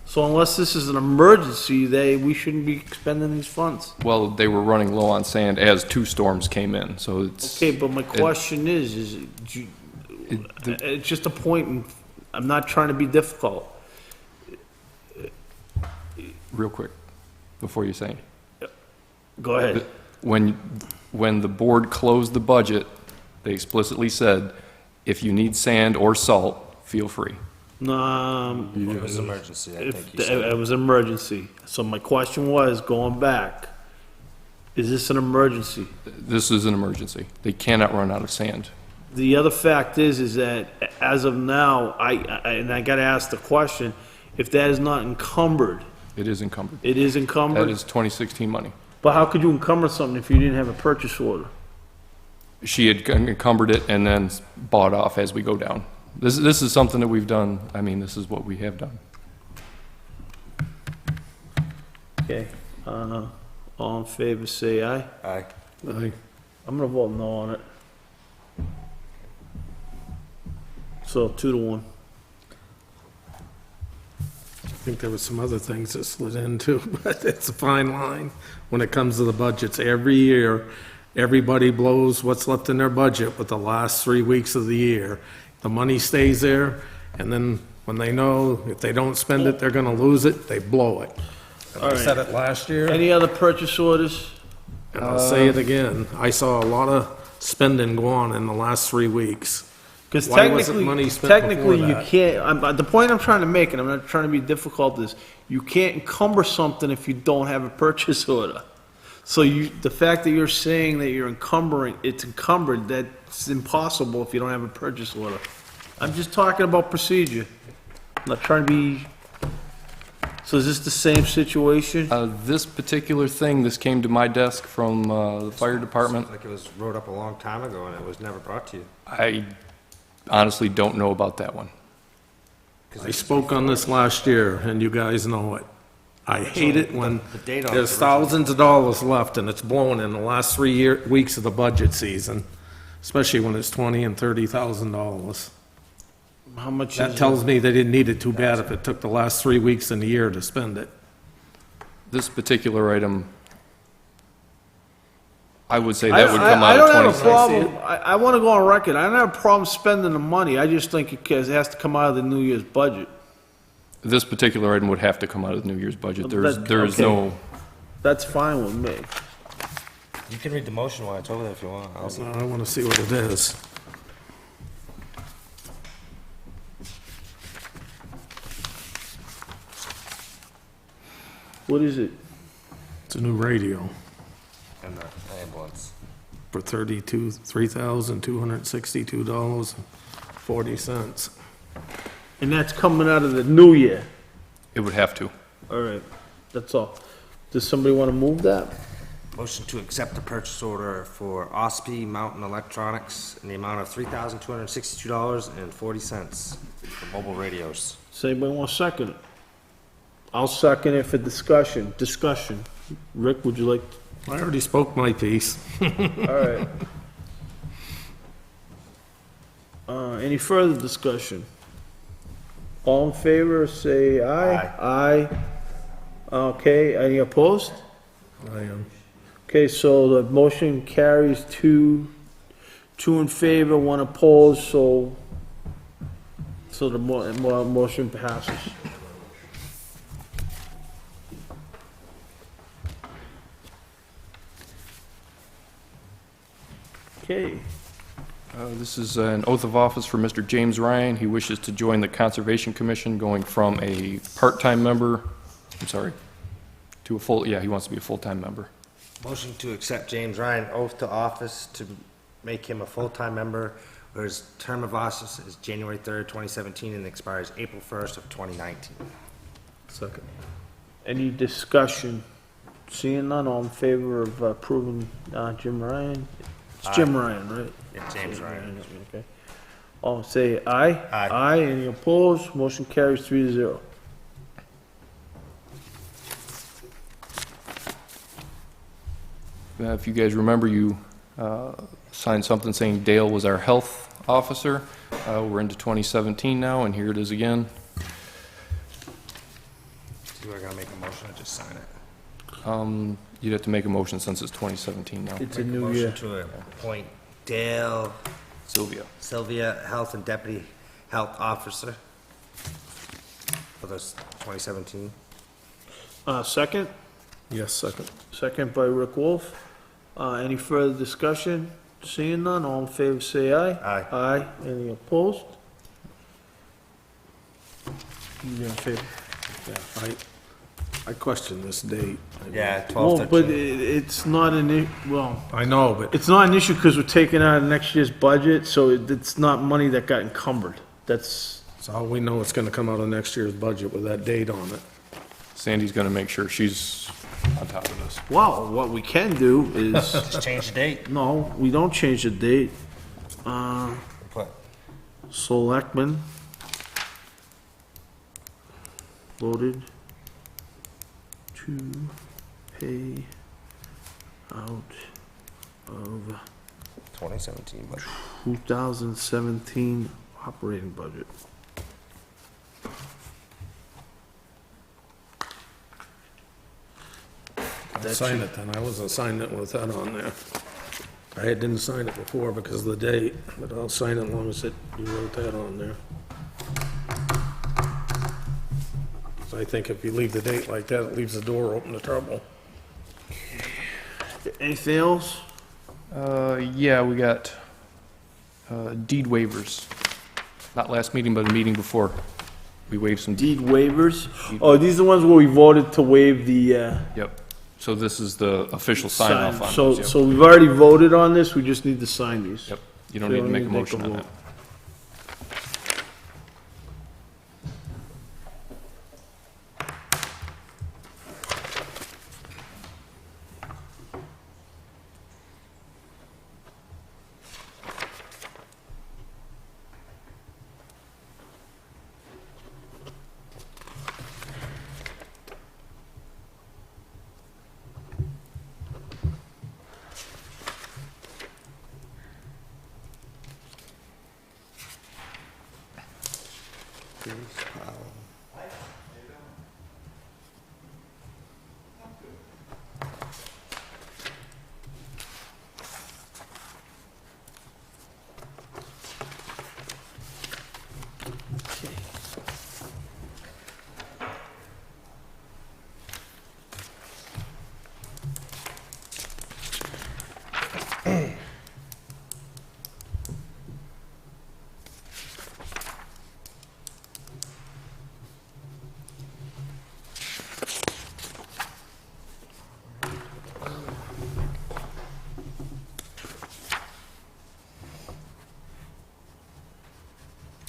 Speaker 2: So unless this is an emergency, we shouldn't be expending these funds.
Speaker 8: Well, they were running low on sand as 2 storms came in, so it's...
Speaker 2: Okay, but my question is it's just a point, and I'm not trying to be difficult.
Speaker 8: Real quick, before you say.
Speaker 2: Go ahead.
Speaker 8: When the board closed the budget, they explicitly said, if you need sand or salt, feel free.
Speaker 7: It was emergency, I think you
Speaker 2: It
Speaker 7: said.
Speaker 2: was emergency. So my question was, going back, is this an emergency?
Speaker 8: This is an emergency. They cannot run out of sand.
Speaker 2: The other fact is that as of now, I gotta ask the question, if that is not encumbered,
Speaker 8: It is encumbered.
Speaker 2: it is
Speaker 8: That
Speaker 2: encumbered?
Speaker 8: is 2016 money.
Speaker 2: But how could you encumber something if you didn't have a purchase order?
Speaker 8: She had encumbered it and then bought off as we go down. This is something that we've done, I mean, this is what we have done.
Speaker 2: Okay, all in favor, say aye.
Speaker 7: Aye.
Speaker 6: I
Speaker 2: I'm gonna vote no on it. So 2-1.
Speaker 6: think there was some other things that slid in too, but it's a fine line when it comes to the budgets. Every year, everybody blows what's left in their budget with the last 3 weeks of the year. The money stays there, and then when they know if they don't spend it, they're gonna lose it, they blow it. And I said it last year,
Speaker 2: Any other purchase orders?
Speaker 6: and I'll say it again. I saw a lot of spending go on in the last 3 weeks.
Speaker 2: Because
Speaker 6: Why wasn't money spent
Speaker 2: technically
Speaker 6: before
Speaker 2: you
Speaker 6: that?
Speaker 2: can't, the point I'm trying to make, and I'm not trying to be difficult, is you can't encumber something if you don't have a purchase order. So the fact that you're saying that you're encumbering, it's encumbered, that's impossible if you don't have a purchase order. I'm just talking about procedure. I'm not trying to be, so is this the same situation?
Speaker 8: This particular thing, this came to my desk from the fire department.
Speaker 7: Like it was wrote up a long time ago and it was never brought to you.
Speaker 8: I honestly don't know about that one.
Speaker 6: I spoke on this last year, and you guys know it. I hate it when
Speaker 7: The date on
Speaker 6: there's
Speaker 7: it.
Speaker 6: thousands of dollars left and it's blowing in the last 3 weeks of the budget season, especially when it's $20,000 and $30,000.
Speaker 2: How much
Speaker 6: That
Speaker 2: is
Speaker 6: tells me they didn't need it too bad if it took the last 3 weeks in the year to spend it.
Speaker 8: This particular item, I would say that would come
Speaker 2: I
Speaker 8: out
Speaker 2: don't
Speaker 8: of
Speaker 2: have a
Speaker 8: 26.
Speaker 2: problem, I want to go on record, I don't have a problem spending the money, I just think it has to come out of the New Year's budget.
Speaker 8: This particular item would have to come out of the New Year's budget. There is
Speaker 2: Okay.
Speaker 8: no,
Speaker 2: That's fine with me.
Speaker 7: You can read the motion while it's over there if you want.
Speaker 6: I want to see what it is.
Speaker 2: What is it?
Speaker 6: It's a new radio
Speaker 7: And the ambulance.
Speaker 6: for $32,262.40.
Speaker 2: And that's coming out of the new year.
Speaker 8: it would have to.
Speaker 2: All right, that's all. Does somebody want to move that?
Speaker 7: Motion to accept the purchase order for OSPI Mountain Electronics in the amount of $3,262.40 for mobile radios.
Speaker 2: Does anybody want to second it? I'll second it for discussion. Discussion. Rick, would you like?
Speaker 6: I already spoke my piece.
Speaker 2: All right. Any further discussion? All in favor, say aye. Aye. Okay, any opposed?
Speaker 6: I am.
Speaker 1: Okay, so the motion carries two in favor, one opposed, so the motion passes. Okay,
Speaker 8: This is an oath of office for Mr. James Ryan. He wishes to join the Conservation Commission, going from a part-time member, to a full, yeah, he wants to be a full-time member.
Speaker 7: Motion to accept James Ryan oath to office to make him a full-time member, where his term of office is January 3rd, 2017, and expires April 1st of 2019.
Speaker 6: Second.
Speaker 1: any discussion? Seeing none, all in favor of approving Jim Ryan? It's Jim Ryan, right?
Speaker 7: Yeah, James Ryan.
Speaker 1: Okay. All say aye?
Speaker 7: Aye.
Speaker 1: Aye, any opposed? Motion carries 3-0.
Speaker 8: If you guys remember, you signed something saying Dale was our health officer. We're into 2017 now, and here it is again.
Speaker 7: Do I gotta make a motion or just sign it?
Speaker 8: You'd have to make a motion since it's 2017 now.
Speaker 1: It's a
Speaker 7: Make
Speaker 1: new
Speaker 7: motion
Speaker 1: year.
Speaker 7: to appoint Dale Sylvia, Health and Deputy Health Officer for this 2017.
Speaker 1: Second?
Speaker 6: Yes, second.
Speaker 1: Second by Rick Wolf. Any further discussion? Seeing none, all in favor say aye.
Speaker 7: Aye.
Speaker 1: Aye. Any opposed? You in favor?
Speaker 6: Yeah, I question this date.
Speaker 7: Yeah, 12
Speaker 1: Well, but it's not well,
Speaker 6: I know, but
Speaker 1: it's not an issue because we're taking out of next year's budget, so it's not money that got encumbered. That's,
Speaker 6: it's all we know, it's gonna come out of next year's budget with that date on it.
Speaker 8: Sandy's gonna make sure she's on top of this.
Speaker 1: well, what we can do is,
Speaker 7: Just change the date.
Speaker 1: no, we don't change the date.
Speaker 7: Put
Speaker 1: Selectmen voted to pay out of
Speaker 7: 2017 budget.
Speaker 1: 2017 operating budget.
Speaker 6: I'll sign it then, I wasn't signing it with that on there. I didn't sign it before because of the date, but I'll sign it as long as you wrote that on there. So I think if you leave the date like that, it leaves the door open to trouble.
Speaker 1: Anything else?
Speaker 8: Yeah, we got deed waivers. Not last meeting, but a meeting before. We waived some.
Speaker 1: Deed waivers? Oh, these are the ones where we voted to waive the,
Speaker 8: Yep. So this is the official sign off on
Speaker 1: So,
Speaker 8: those. Yep.
Speaker 1: so we've already voted on this, we just need to sign these.
Speaker 8: Yep. You don't need to make a motion on
Speaker 1: vote.
Speaker 8: that.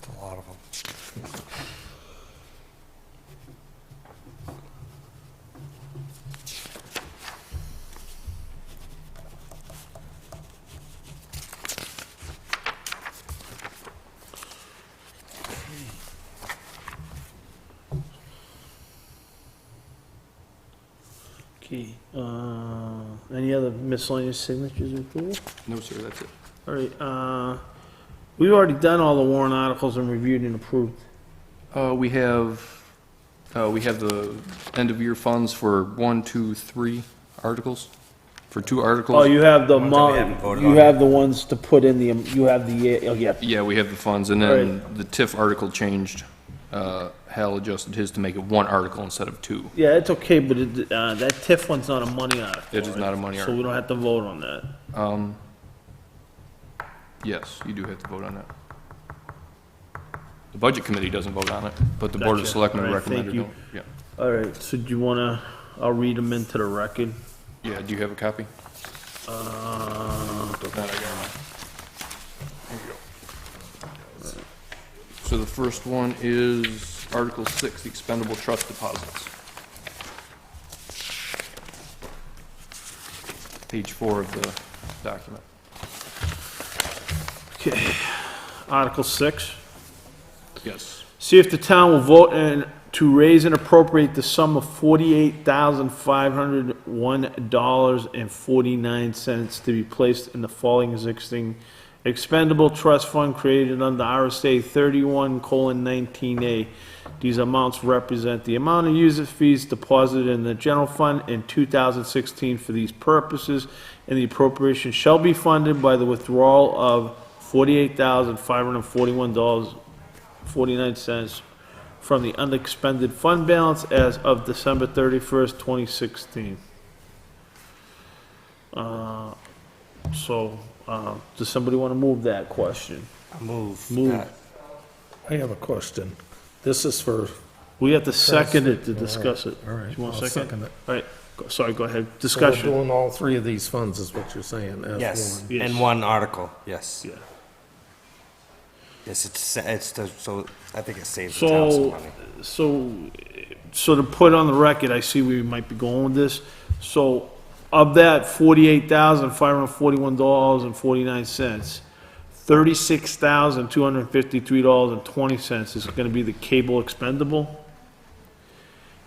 Speaker 7: A lot of them.
Speaker 1: Okay, any other miscellaneous signatures and approval?
Speaker 8: No, sir, that's it.
Speaker 1: All right, we've already done all the warrant articles and reviewed and approved.
Speaker 8: We have the end of year funds for 1, 2, 3. articles? For 2 articles?
Speaker 1: Oh, you have the
Speaker 7: Ones that we haven't voted
Speaker 1: you
Speaker 7: on.
Speaker 1: have the ones to put in the, you have the, oh, yeah.
Speaker 8: Yeah, we have the funds, and then the TIF article changed. Hal adjusted his to make it 1 article instead of 2.
Speaker 1: Yeah, it's okay, but that TIF one's not a money article.
Speaker 8: It is not a money
Speaker 1: So we don't have to vote on that.
Speaker 8: Yes, you do have to vote on that. The Budget Committee doesn't vote on it, but the Board of
Speaker 1: Gotcha.
Speaker 8: Selectmen
Speaker 1: All right, thank
Speaker 8: recommended
Speaker 1: you.
Speaker 8: it. Yeah.
Speaker 1: All right, so do you wanna, I'll read them into the record.
Speaker 8: Yeah, do you have a copy? So the first one is Article 6, the expendable trust deposits. Page 4 of the document.
Speaker 1: Okay, Article 6.
Speaker 8: Yes.
Speaker 1: See if the town will vote to raise and appropriate the sum of $48,501.49 to be placed in the following existing expendable trust fund created under RSA 31:19A. These amounts represent the amount of user fees deposited in the general fund in 2016 for these purposes, and the appropriation shall be funded by the withdrawal of $48,541.49 from the unexpended fund balance as of December 31st, 2016. Does somebody want to move that question?
Speaker 7: I move.
Speaker 1: Move.
Speaker 7: that.
Speaker 6: I have a question. This is for,
Speaker 1: We have to second it to discuss it.
Speaker 6: all right,
Speaker 1: You want
Speaker 6: I'll
Speaker 1: a second?
Speaker 6: second it.
Speaker 1: All right, sorry, go ahead.
Speaker 6: So we're
Speaker 1: Discussion.
Speaker 6: doing all 3 of these funds is what you're saying, as
Speaker 7: Yes,
Speaker 6: one.
Speaker 1: Yes.
Speaker 7: in 1 article, yes.
Speaker 1: Yeah.
Speaker 7: Yes, so I think it saves the town some
Speaker 1: So,
Speaker 7: money.
Speaker 1: so to put on the record, I see we might be going with this. So of that $48,541.49, $36,253.20 is gonna be the cable expendable.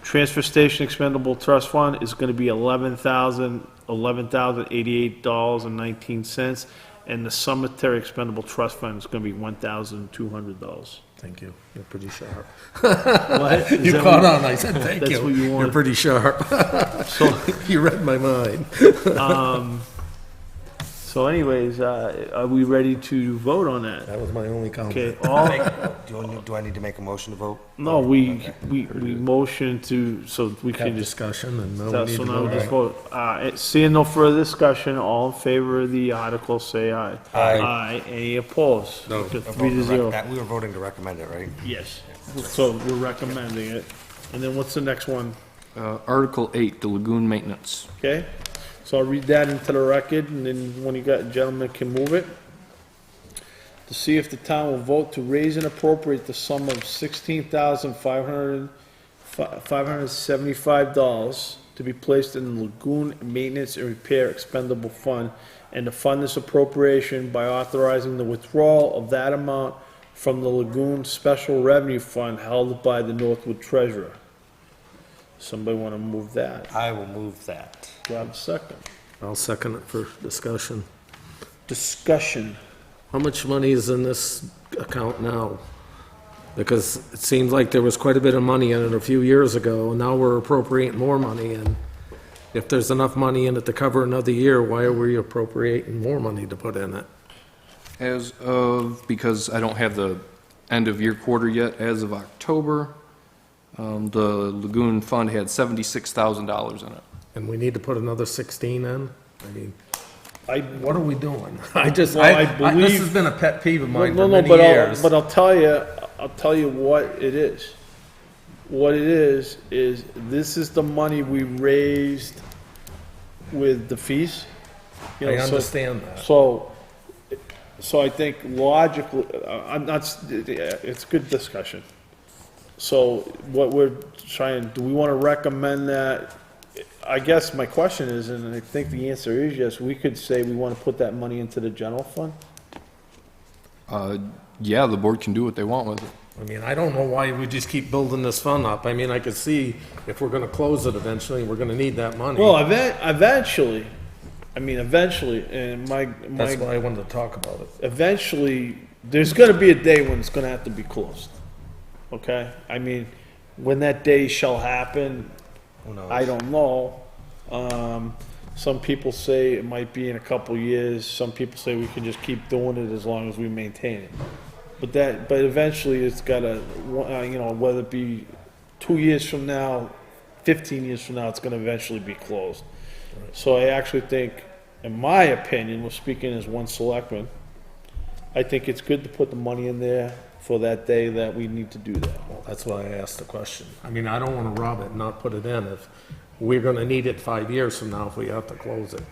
Speaker 1: Transfer station expendable trust fund is gonna be $11,088.19, and the cemetery expendable trust fund is gonna be $1,200.
Speaker 6: Thank you. You're pretty sharp.
Speaker 1: What?
Speaker 6: You caught on. I said, thank
Speaker 1: That's
Speaker 6: you.
Speaker 1: what you
Speaker 6: You're
Speaker 1: wanted.
Speaker 6: pretty sharp. You read my mind.
Speaker 1: So anyways, are we ready to vote on that?
Speaker 6: That was my only comment.
Speaker 1: Okay, all,
Speaker 7: Do I need to make a motion to vote?
Speaker 1: no, we motion to, so we
Speaker 6: Have
Speaker 1: can just,
Speaker 6: discussion and now
Speaker 1: so
Speaker 6: we need to
Speaker 1: now we just
Speaker 6: vote.
Speaker 1: vote. Seeing no further discussion, all in favor of the article, say aye.
Speaker 7: Aye.
Speaker 1: Aye, any opposed?
Speaker 6: No.
Speaker 1: Okay,
Speaker 7: We're
Speaker 1: 3-0.
Speaker 7: We were voting to recommend it, right?
Speaker 1: Yes, so we're recommending it. And then what's the next one?
Speaker 8: Article 8, the lagoon maintenance.
Speaker 1: Okay, so I'll read that into the record, and then when you got, gentlemen can move it. To see if the town will vote to raise and appropriate the sum of $16,575 to be placed in the lagoon maintenance and repair expendable fund, and to fund this appropriation by authorizing the withdrawal of that amount from the lagoon special revenue fund held by the Northwood treasurer. Somebody want to move that?
Speaker 7: I will move that.
Speaker 1: Do I have a second?
Speaker 6: I'll second it for discussion.
Speaker 1: Discussion.
Speaker 6: How much money is in this account now? Because it seems like there was quite a bit of money in it a few years ago, and now we're appropriating more money, and if there's enough money in it to cover another year, why are we appropriating more money to put in it?
Speaker 8: As of, because I don't have the end of year quarter yet, as of October, the lagoon fund had $76,000 in it.
Speaker 6: And we need to put another 16 in? I mean,
Speaker 1: I,
Speaker 6: what are we doing? I just,
Speaker 1: Well, I
Speaker 6: this
Speaker 1: believe-
Speaker 6: has been a pet peeve of
Speaker 1: no,
Speaker 6: mine
Speaker 1: no,
Speaker 6: for
Speaker 1: no,
Speaker 6: many
Speaker 1: but
Speaker 6: years.
Speaker 1: I'll tell you what it is. What it is this is the money we raised with the fees. You know,
Speaker 6: I
Speaker 1: so-
Speaker 6: understand that.
Speaker 1: So I think logically, I'm not, it's good discussion. So what we're trying, do we want to recommend that? I guess my question is, and I think the answer is yes, we could say we want to put that money into the general fund?
Speaker 8: Yeah, the board can do what they want with it.
Speaker 6: I mean, I don't know why we just keep building this fund up. I mean, I could see if we're gonna close it eventually, we're gonna need that money.
Speaker 1: Well, eventually, and
Speaker 6: That's why I wanted to talk about it.
Speaker 1: eventually, there's gonna be a day when it's gonna have to be closed. Okay? I mean, when that day shall happen,
Speaker 7: Who knows?
Speaker 1: I don't know. Some people say it might be in a couple years, some people say we can just keep doing it as long as we maintain it. But eventually it's gotta, whether it be 2 years from now, 15 years from now, it's gonna eventually be closed. So I actually think, in my opinion, we're speaking as one selectman, I think it's good to put the money in there for that day that we need to do that.
Speaker 6: Well, that's why I asked the question. I mean, I don't want to rob it and not put it in if we're going to need it 5 years from now if we have to close it.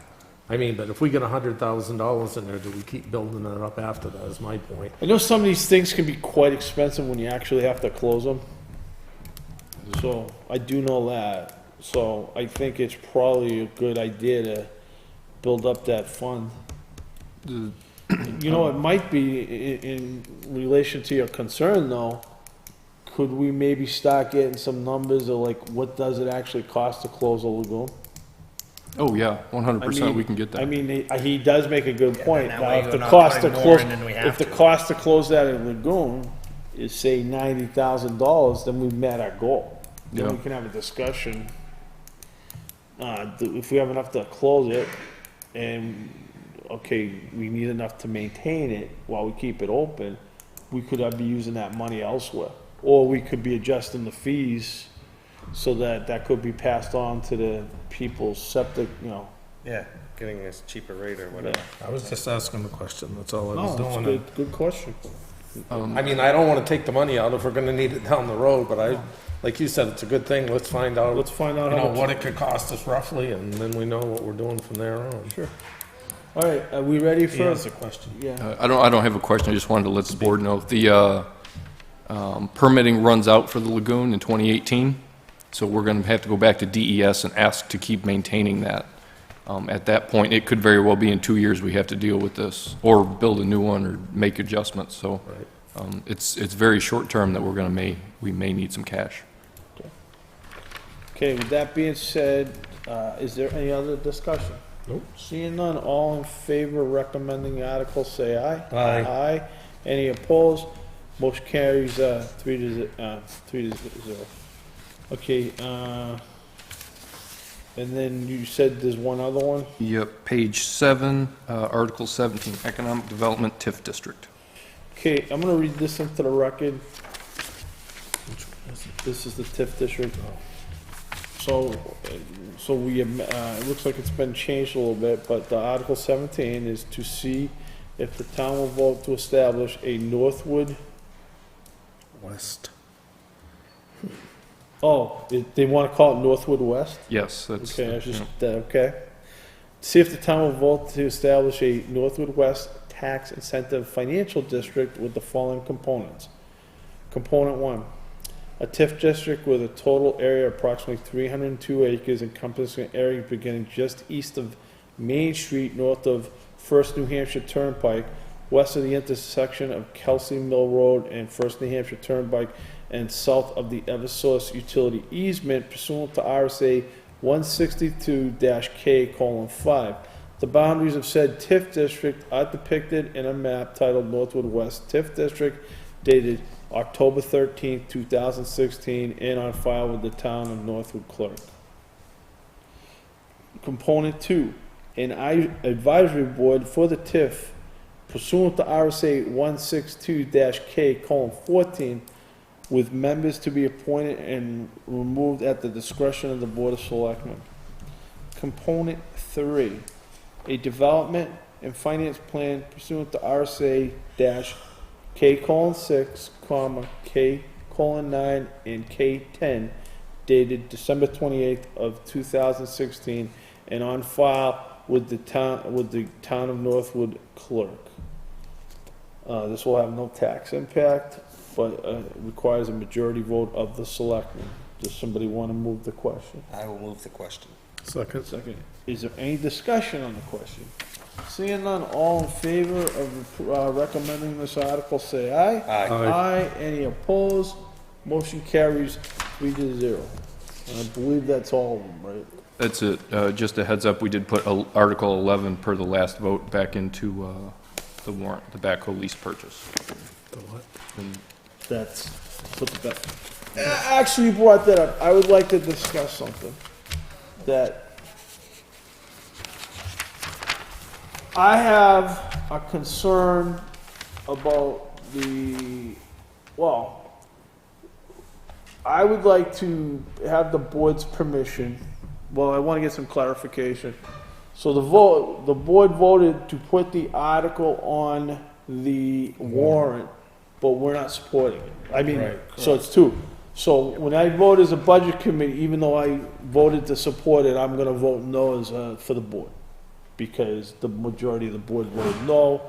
Speaker 6: I mean, but if we get $100,000 in there, do we keep building it up after that, is my point.
Speaker 1: I know some of these things can be quite expensive when you actually have to close them. So, I do know that. So, I think it's probably a good idea to build up that fund. You know, it might be in relation to your concern though, could we maybe start getting some numbers of like, what does it actually cost to close a lagoon?
Speaker 8: Oh, yeah, 100% we can get
Speaker 1: I
Speaker 8: that.
Speaker 1: mean, he does make a good point.
Speaker 7: that
Speaker 1: Now,
Speaker 7: way
Speaker 1: if
Speaker 7: we're
Speaker 1: the
Speaker 7: not
Speaker 1: cost to
Speaker 7: putting more
Speaker 1: close,
Speaker 7: in than we
Speaker 1: if
Speaker 7: have
Speaker 1: the
Speaker 7: to.
Speaker 1: cost to close that lagoon is say $90,000, then we've met our goal. Then we
Speaker 8: Yeah.
Speaker 1: can have a discussion. If we have enough to close it, and, okay, we need enough to maintain it while we keep it open, we could be using that money elsewhere. Or we could be adjusting the fees so that could be passed on to the people's septic,
Speaker 7: Yeah, getting a cheaper rate or whatever.
Speaker 6: I was just asking the question, that's all I
Speaker 1: No,
Speaker 6: was
Speaker 1: it's
Speaker 6: doing.
Speaker 1: good question.
Speaker 6: I mean, I don't want to take the money out if we're going to need it down the road, but like you said, it's a good thing. Let's find out,
Speaker 1: Let's find out
Speaker 6: you
Speaker 1: how
Speaker 6: know,
Speaker 1: much.
Speaker 6: what it could cost us roughly, and then we know what we're doing from there on.
Speaker 1: Sure. All right, are we ready
Speaker 6: He
Speaker 1: for?
Speaker 6: has a question.
Speaker 1: Yeah.
Speaker 8: I don't have a question, I just wanted to let the board know. The permitting runs out for the lagoon in 2018, so we're going to have to go back to DES and ask to keep maintaining that. At that point, it could very well be in 2 years we have to deal with this, or build a new one, or make adjustments, so it's very short term that we may need some cash.
Speaker 1: Okay, with that being said, is there any other discussion?
Speaker 6: Nope.
Speaker 1: Seeing none, all in favor of recommending the article, say aye.
Speaker 6: Aye.
Speaker 1: Aye. Any opposed? Motion carries, 3-0. Okay, and then you said there's one other one?
Speaker 8: Yep, page 7, Article 17, Economic Development TIF District.
Speaker 1: Okay, I'm gonna read this into the record. This is the TIF district. So it looks like it's been changed a little bit, but the Article 17 is to see if the town will vote to establish a Northwood,
Speaker 6: West.
Speaker 1: they wanna call it Northwood West?
Speaker 8: Yes, that's.
Speaker 1: Okay, I just, okay. See if the town will vote to establish a Northwood West tax incentive financial district with the following components. Component 1, a TIF district with a total area of approximately 302 acres encompassing an area beginning just east of Main Street, north of First New Hampshire Turnpike, west of the intersection of Kelsey Mill Road and First New Hampshire Turnpike, and south of the Eversource utility easement pursuant to RSA 162-K:5. The boundaries of said TIF district are depicted in a map titled Northwood West TIF District dated October 13, 2016, and on file with the town of Northwood clerk. Component 2, an advisory board for the TIF pursuant to RSA 162-K:14 with members to be appointed and removed at the discretion of the Board of Selectmen. Component 3, a development and finance plan pursuant to RSA-K:6, K:9, and K:10 dated December 28th of 2016 and on file with the town of Northwood clerk. This will have no tax impact, but it requires a majority vote of the selectmen. Does somebody want to move the question?
Speaker 7: I will move the question.
Speaker 6: Second.
Speaker 1: Second. Is there any discussion on the question? Seeing none, all in favor of recommending this article, say aye.
Speaker 7: Aye.
Speaker 1: Aye. Any opposed? Motion carries 3-0. And I believe that's all of them, right?
Speaker 8: That's it. Just a heads up, we did put Article 11 per the last vote back into the warrant, the backhoe lease purchase.
Speaker 6: The what?
Speaker 8: And
Speaker 1: That's, put the bet. Actually, you brought that up. I would like to discuss something that I have a concern about well, I would like to have the board's permission. Well, I want to get some clarification. So the board voted to put the article on the warrant, but we're not supporting it. I mean,
Speaker 6: Right,
Speaker 1: so it's two. So when I vote as a budget committee, even though I voted to support it, I'm gonna vote no as, for the board. Because the majority of the board voted no,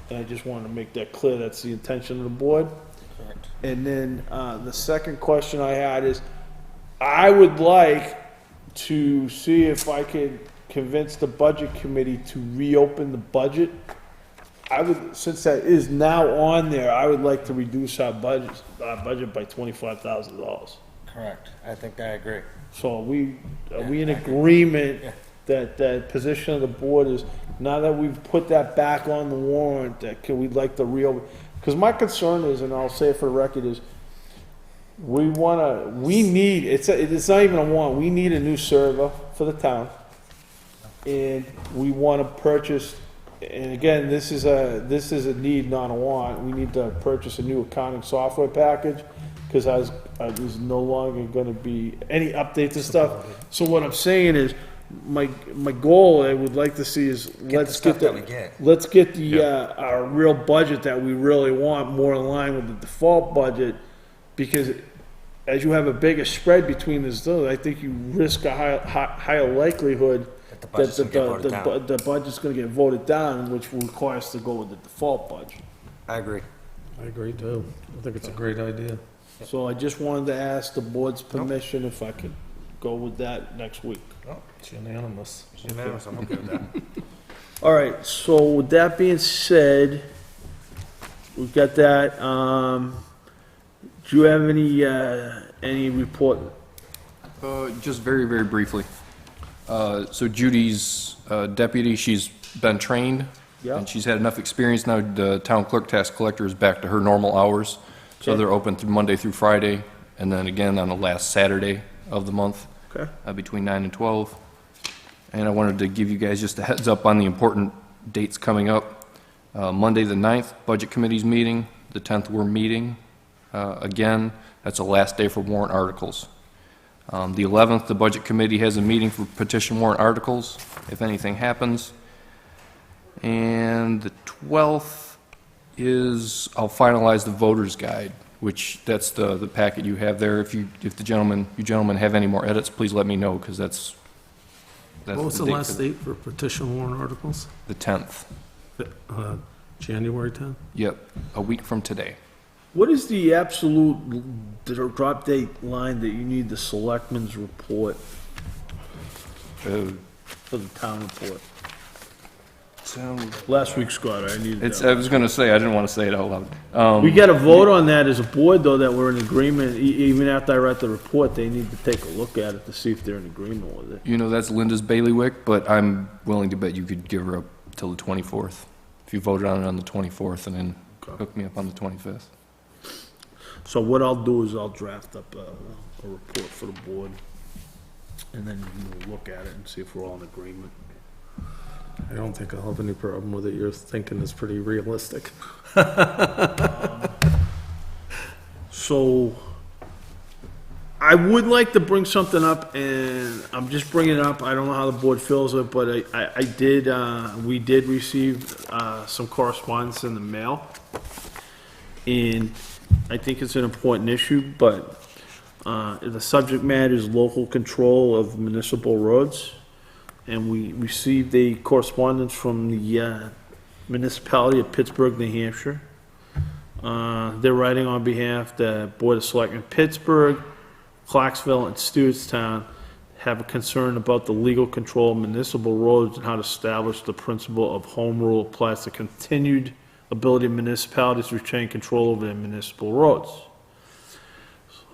Speaker 1: and I just wanted to make that clear, that's the intention of the board.
Speaker 7: Correct.
Speaker 1: And then, the second question I had is, I would like to see if I could convince the budget committee to reopen the budget. I would, since that is now on there, I would like to reduce our budget by $25,000.
Speaker 7: Correct. I think I agree.
Speaker 1: So are we in agreement that that position of the board is, now that we've put that back on the warrant, that we'd like to reopen? Because my concern is, and I'll say it for the record, is we need, it's not even a want, we need a new server for the town. And we want to purchase, and again, this is a need, not a want. We need to purchase a new accounting software package, because there's no longer gonna be any updates and stuff. So what I'm saying is, my goal I would like to see is, let's get our real budget that we really want more in line with the default budget, because as you have a bigger spread between those, I think you risk a higher likelihood that the budget's gonna get voted down, which will require us to go with the default budget.
Speaker 7: I agree.
Speaker 6: I agree too. I think it's a great idea.
Speaker 1: So I just wanted to ask the board's permission if I could go with that next week.
Speaker 6: It's unanimous.
Speaker 7: Unanimous, I'm okay with that.
Speaker 1: All right, so with that being said, we've got that. Do you have any report?
Speaker 8: Just very, very briefly. So Judy's deputy, she's been trained.
Speaker 1: Yeah.
Speaker 8: And she's had enough experience now. The town clerk tax collector is back to her normal hours. So
Speaker 1: Okay.
Speaker 8: they're open through Monday through Friday, and then again on the last Saturday of the month,
Speaker 1: Okay.
Speaker 8: between 9 and 12. And I wanted to give you guys just a heads up on the important dates coming up. Monday the 9th, Budget Committee's meeting. The 10th, we're meeting. Again, that's the last day for warrant articles. The 11th, the Budget Committee has a meeting for petition warrant articles, if anything happens. And the 12th is, I'll finalize the voter's guide, which that's the packet you have there. If you gentlemen have any more edits, please let me know, because that's
Speaker 6: What was the
Speaker 8: date
Speaker 6: last
Speaker 8: for
Speaker 6: date for petition warrant articles?
Speaker 8: the 10th.
Speaker 6: January 10th?
Speaker 8: Yep, a week from today.
Speaker 1: What is the absolute drop date line that you need the selectmen's report for the town report? Last week, Scott, I needed
Speaker 8: It's,
Speaker 1: that.
Speaker 8: I was gonna say, I didn't want to say it out loud.
Speaker 1: We got to vote on that as a board, though, that we're in agreement. Even after I write the report, they need to take a look at it to see if they're in agreement with it.
Speaker 8: You know, that's Linda's bailiwick, but I'm willing to bet you could give her up till the 24th. If you voted on it on the 24th and then hook me up on the 25th.
Speaker 1: So what I'll do is I'll draft up a report for the board, and then we'll look at it and see if we're all in agreement.
Speaker 6: I don't think I'll have any problem with it. Your thinking is pretty realistic.
Speaker 1: So I would like to bring something up, and I'm just bringing it up. I don't know how the board feels it, but we did receive some correspondence in the mail, and I think it's an important issue, but the subject matter is local control of municipal roads. And we received a correspondence from the municipality of Pittsburgh, New Hampshire. They're writing on behalf of the Board of Selectmen Pittsburgh, Clarksville, and Stewartstown have a concern about the legal control of municipal roads and how to establish the principle of home rule applies to continued ability of municipalities to retain control over their municipal roads.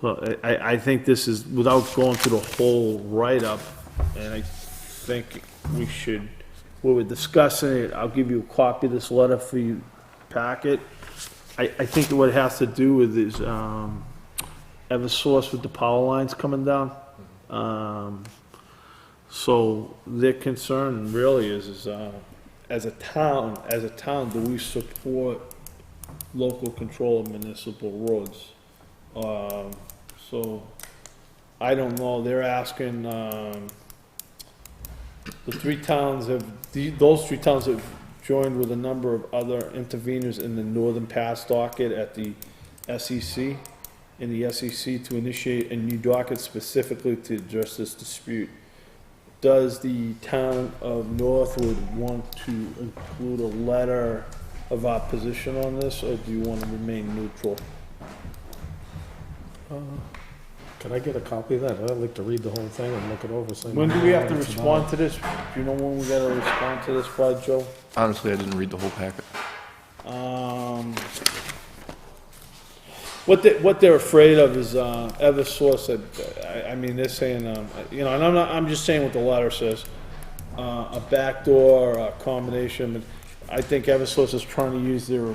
Speaker 1: So I think this is, without going through the whole write-up, and I think we were discussing it, I'll give you a copy of this letter for you packet. I think what it has to do with is, Eversource with the power lines coming down. So their concern really is
Speaker 2: as a town, do we support local control of municipal roads? So, I don't know, they're asking, the those three towns have joined with a number of other interveners in the Northern Pass docket at the SEC, in the SEC to initiate a new docket specifically to address this dispute. Does the town of Northwood want to include a letter of opposition on this, or do you want to remain neutral?
Speaker 6: Can I get a copy of that? I'd like to read the whole thing and look it over. so I
Speaker 2: When
Speaker 6: know
Speaker 2: do we have
Speaker 6: what
Speaker 2: to
Speaker 6: it's
Speaker 2: respond
Speaker 6: about.
Speaker 2: to this? Do you know when we gotta respond to this by, Joe?
Speaker 8: Honestly, I didn't read the whole packet.
Speaker 2: What they're afraid of is, Eversource, I mean, they're saying, you know, and I'm just saying what the letter says, a backdoor, a combination, but I think Eversource is trying to use their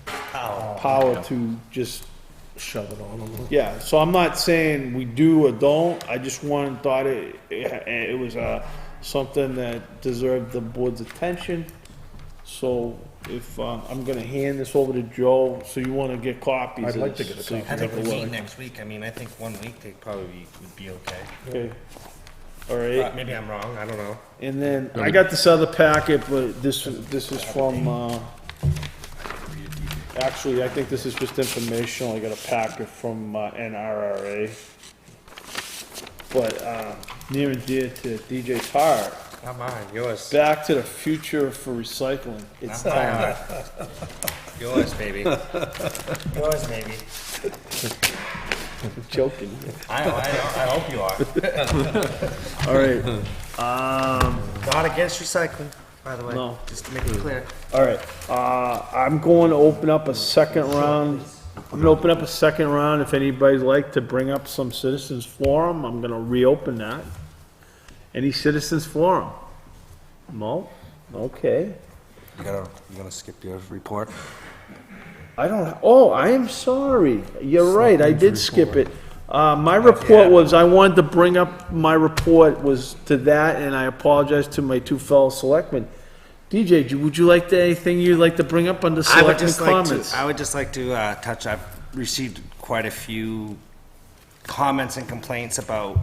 Speaker 2: power to just,
Speaker 6: Shove it on them.
Speaker 2: yeah, so I'm not saying we do or don't, I just thought it was, something that deserved the board's attention. So if, I'm gonna hand this over to Joe, so you wanna get copies
Speaker 6: I'd
Speaker 2: of
Speaker 6: like to
Speaker 2: this,
Speaker 6: get a
Speaker 2: so you
Speaker 7: I
Speaker 2: can
Speaker 7: think
Speaker 2: take a
Speaker 7: we meet
Speaker 2: look.
Speaker 7: next week. I mean, I think 1 week they probably would be okay.
Speaker 2: Okay, all right.
Speaker 7: Maybe I'm wrong, I don't know.
Speaker 2: And then, I got this other packet, but this is from, actually, I think this is just informational, I got a packet from, NRRA. But, near and dear to DJ's heart,
Speaker 7: Not mine, yours.
Speaker 2: Back to the Future for Recycling, it's
Speaker 7: Not
Speaker 2: time.
Speaker 7: mine. Yours, baby. Yours, baby.
Speaker 2: I'm joking.
Speaker 7: I hope you are.
Speaker 2: All right,
Speaker 7: Not against recycling, by the way.
Speaker 2: No.
Speaker 7: Just to make it clear.
Speaker 2: all right, I'm going to open up a second round. I'm gonna open up a second round. If anybody'd like to bring up some citizens forum, I'm gonna reopen that. Any citizens forum? No? Okay.
Speaker 7: You're gonna skip your report?
Speaker 2: I don't, oh, I am sorry. You're right, I did skip it. My report was, I wanted to bring up, my report was to that, and I apologize to my two fellow selectmen. DJ, would you like to, anything you'd like to bring up under selectmen comments?
Speaker 7: I would just like to touch, I've received quite a few comments and complaints about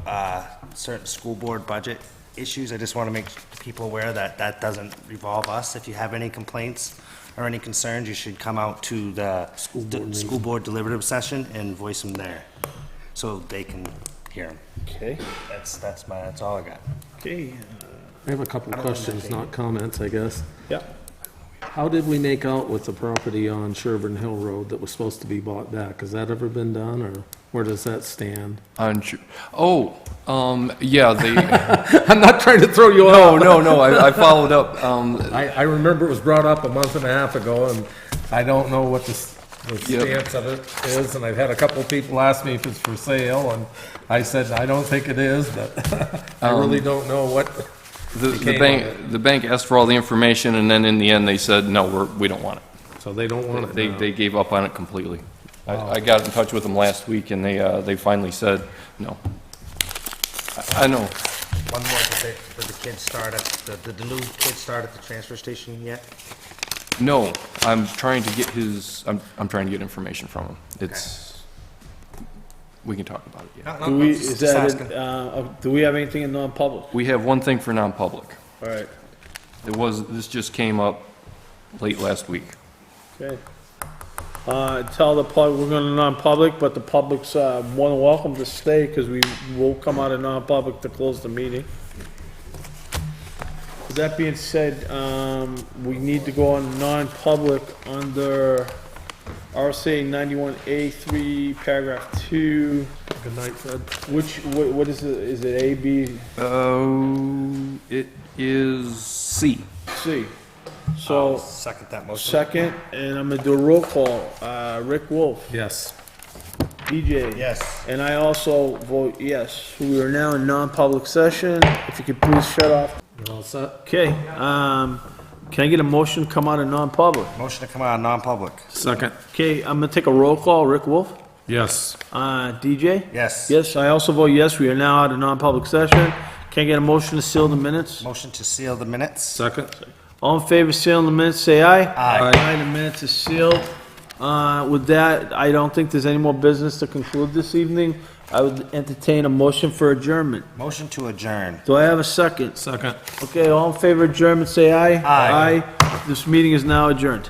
Speaker 7: certain school board budget issues. I just want to make people aware that that doesn't revolve us. If you have any complaints or any concerns, you should come out to the school board deliberative session and voice them there, so they can hear them.
Speaker 2: Okay,
Speaker 7: That's all I got.
Speaker 2: okay,
Speaker 6: I have a couple of questions, not comments, I guess.
Speaker 2: yeah.
Speaker 6: How did we make out with the property on Sherburne Hill Road that was supposed to be bought back? Has that ever been done, or where does that stand?
Speaker 8: Yeah, they,
Speaker 6: I'm not trying to throw you off.
Speaker 8: no, I followed up.
Speaker 6: I remember it was brought up a month and a half ago, and I don't know what the
Speaker 8: Yep.
Speaker 6: stance of it is, and I've had a couple of people ask me if it's for sale, and I said, I don't think it is, but I really don't know what
Speaker 8: The
Speaker 6: became of
Speaker 8: bank, the bank asked for all the information, and then in the end, they said, no, we don't want it.
Speaker 6: So they don't want it now.
Speaker 8: They gave up on it completely. I got in touch with them last week, and they finally said, no. I know.
Speaker 7: One more, did the kids start at, the new kids start at the transfer station yet?
Speaker 8: No, I'm trying to get I'm trying to get information from him. We can talk about it, yeah.
Speaker 7: No,
Speaker 2: Do we,
Speaker 7: just
Speaker 2: is that,
Speaker 7: asking.
Speaker 2: do we have anything in non-public?
Speaker 8: We have one thing for non-public.
Speaker 2: All right,
Speaker 8: This just came up late last week.
Speaker 2: okay. Tell the public, we're going to non-public, but the public's, more than welcome to stay, because we will come out of non-public to close the meeting. With that being said, we need to go on non-public under RSA 91A3, paragraph 2.
Speaker 6: Good night, Fred.
Speaker 2: What is it, is it A, B,
Speaker 8: It is C.
Speaker 2: C? So,
Speaker 7: Second that motion.
Speaker 2: second, and I'm gonna do a roll call. Rick Wolf,
Speaker 6: Yes.
Speaker 2: DJ.
Speaker 7: Yes.
Speaker 2: And I also vote yes. We are now in non-public session. If you could please shut off.
Speaker 6: You all set?
Speaker 2: Okay, can I get a motion to come out of non-public?
Speaker 7: Motion to come out of non-public.
Speaker 6: Second.
Speaker 2: Okay, I'm gonna take a roll call. Rick Wolf?
Speaker 6: Yes.
Speaker 2: DJ?
Speaker 7: Yes.
Speaker 2: Yes, I also vote yes. We are now out of non-public session. Can I get a motion to seal the minutes?
Speaker 7: Motion to seal the minutes.
Speaker 6: Second.
Speaker 1: All in favor of sealing the minutes, say aye.
Speaker 7: Aye.
Speaker 1: Aye, the minutes are sealed. With that, I don't think there's any more business to conclude this evening. I would entertain a motion for adjournment.
Speaker 7: Motion to adjourn.
Speaker 1: Do I have a second?
Speaker 6: Second.
Speaker 1: Okay, all in favor of adjournment, say aye.
Speaker 7: Aye.
Speaker 1: Aye. This meeting is now adjourned.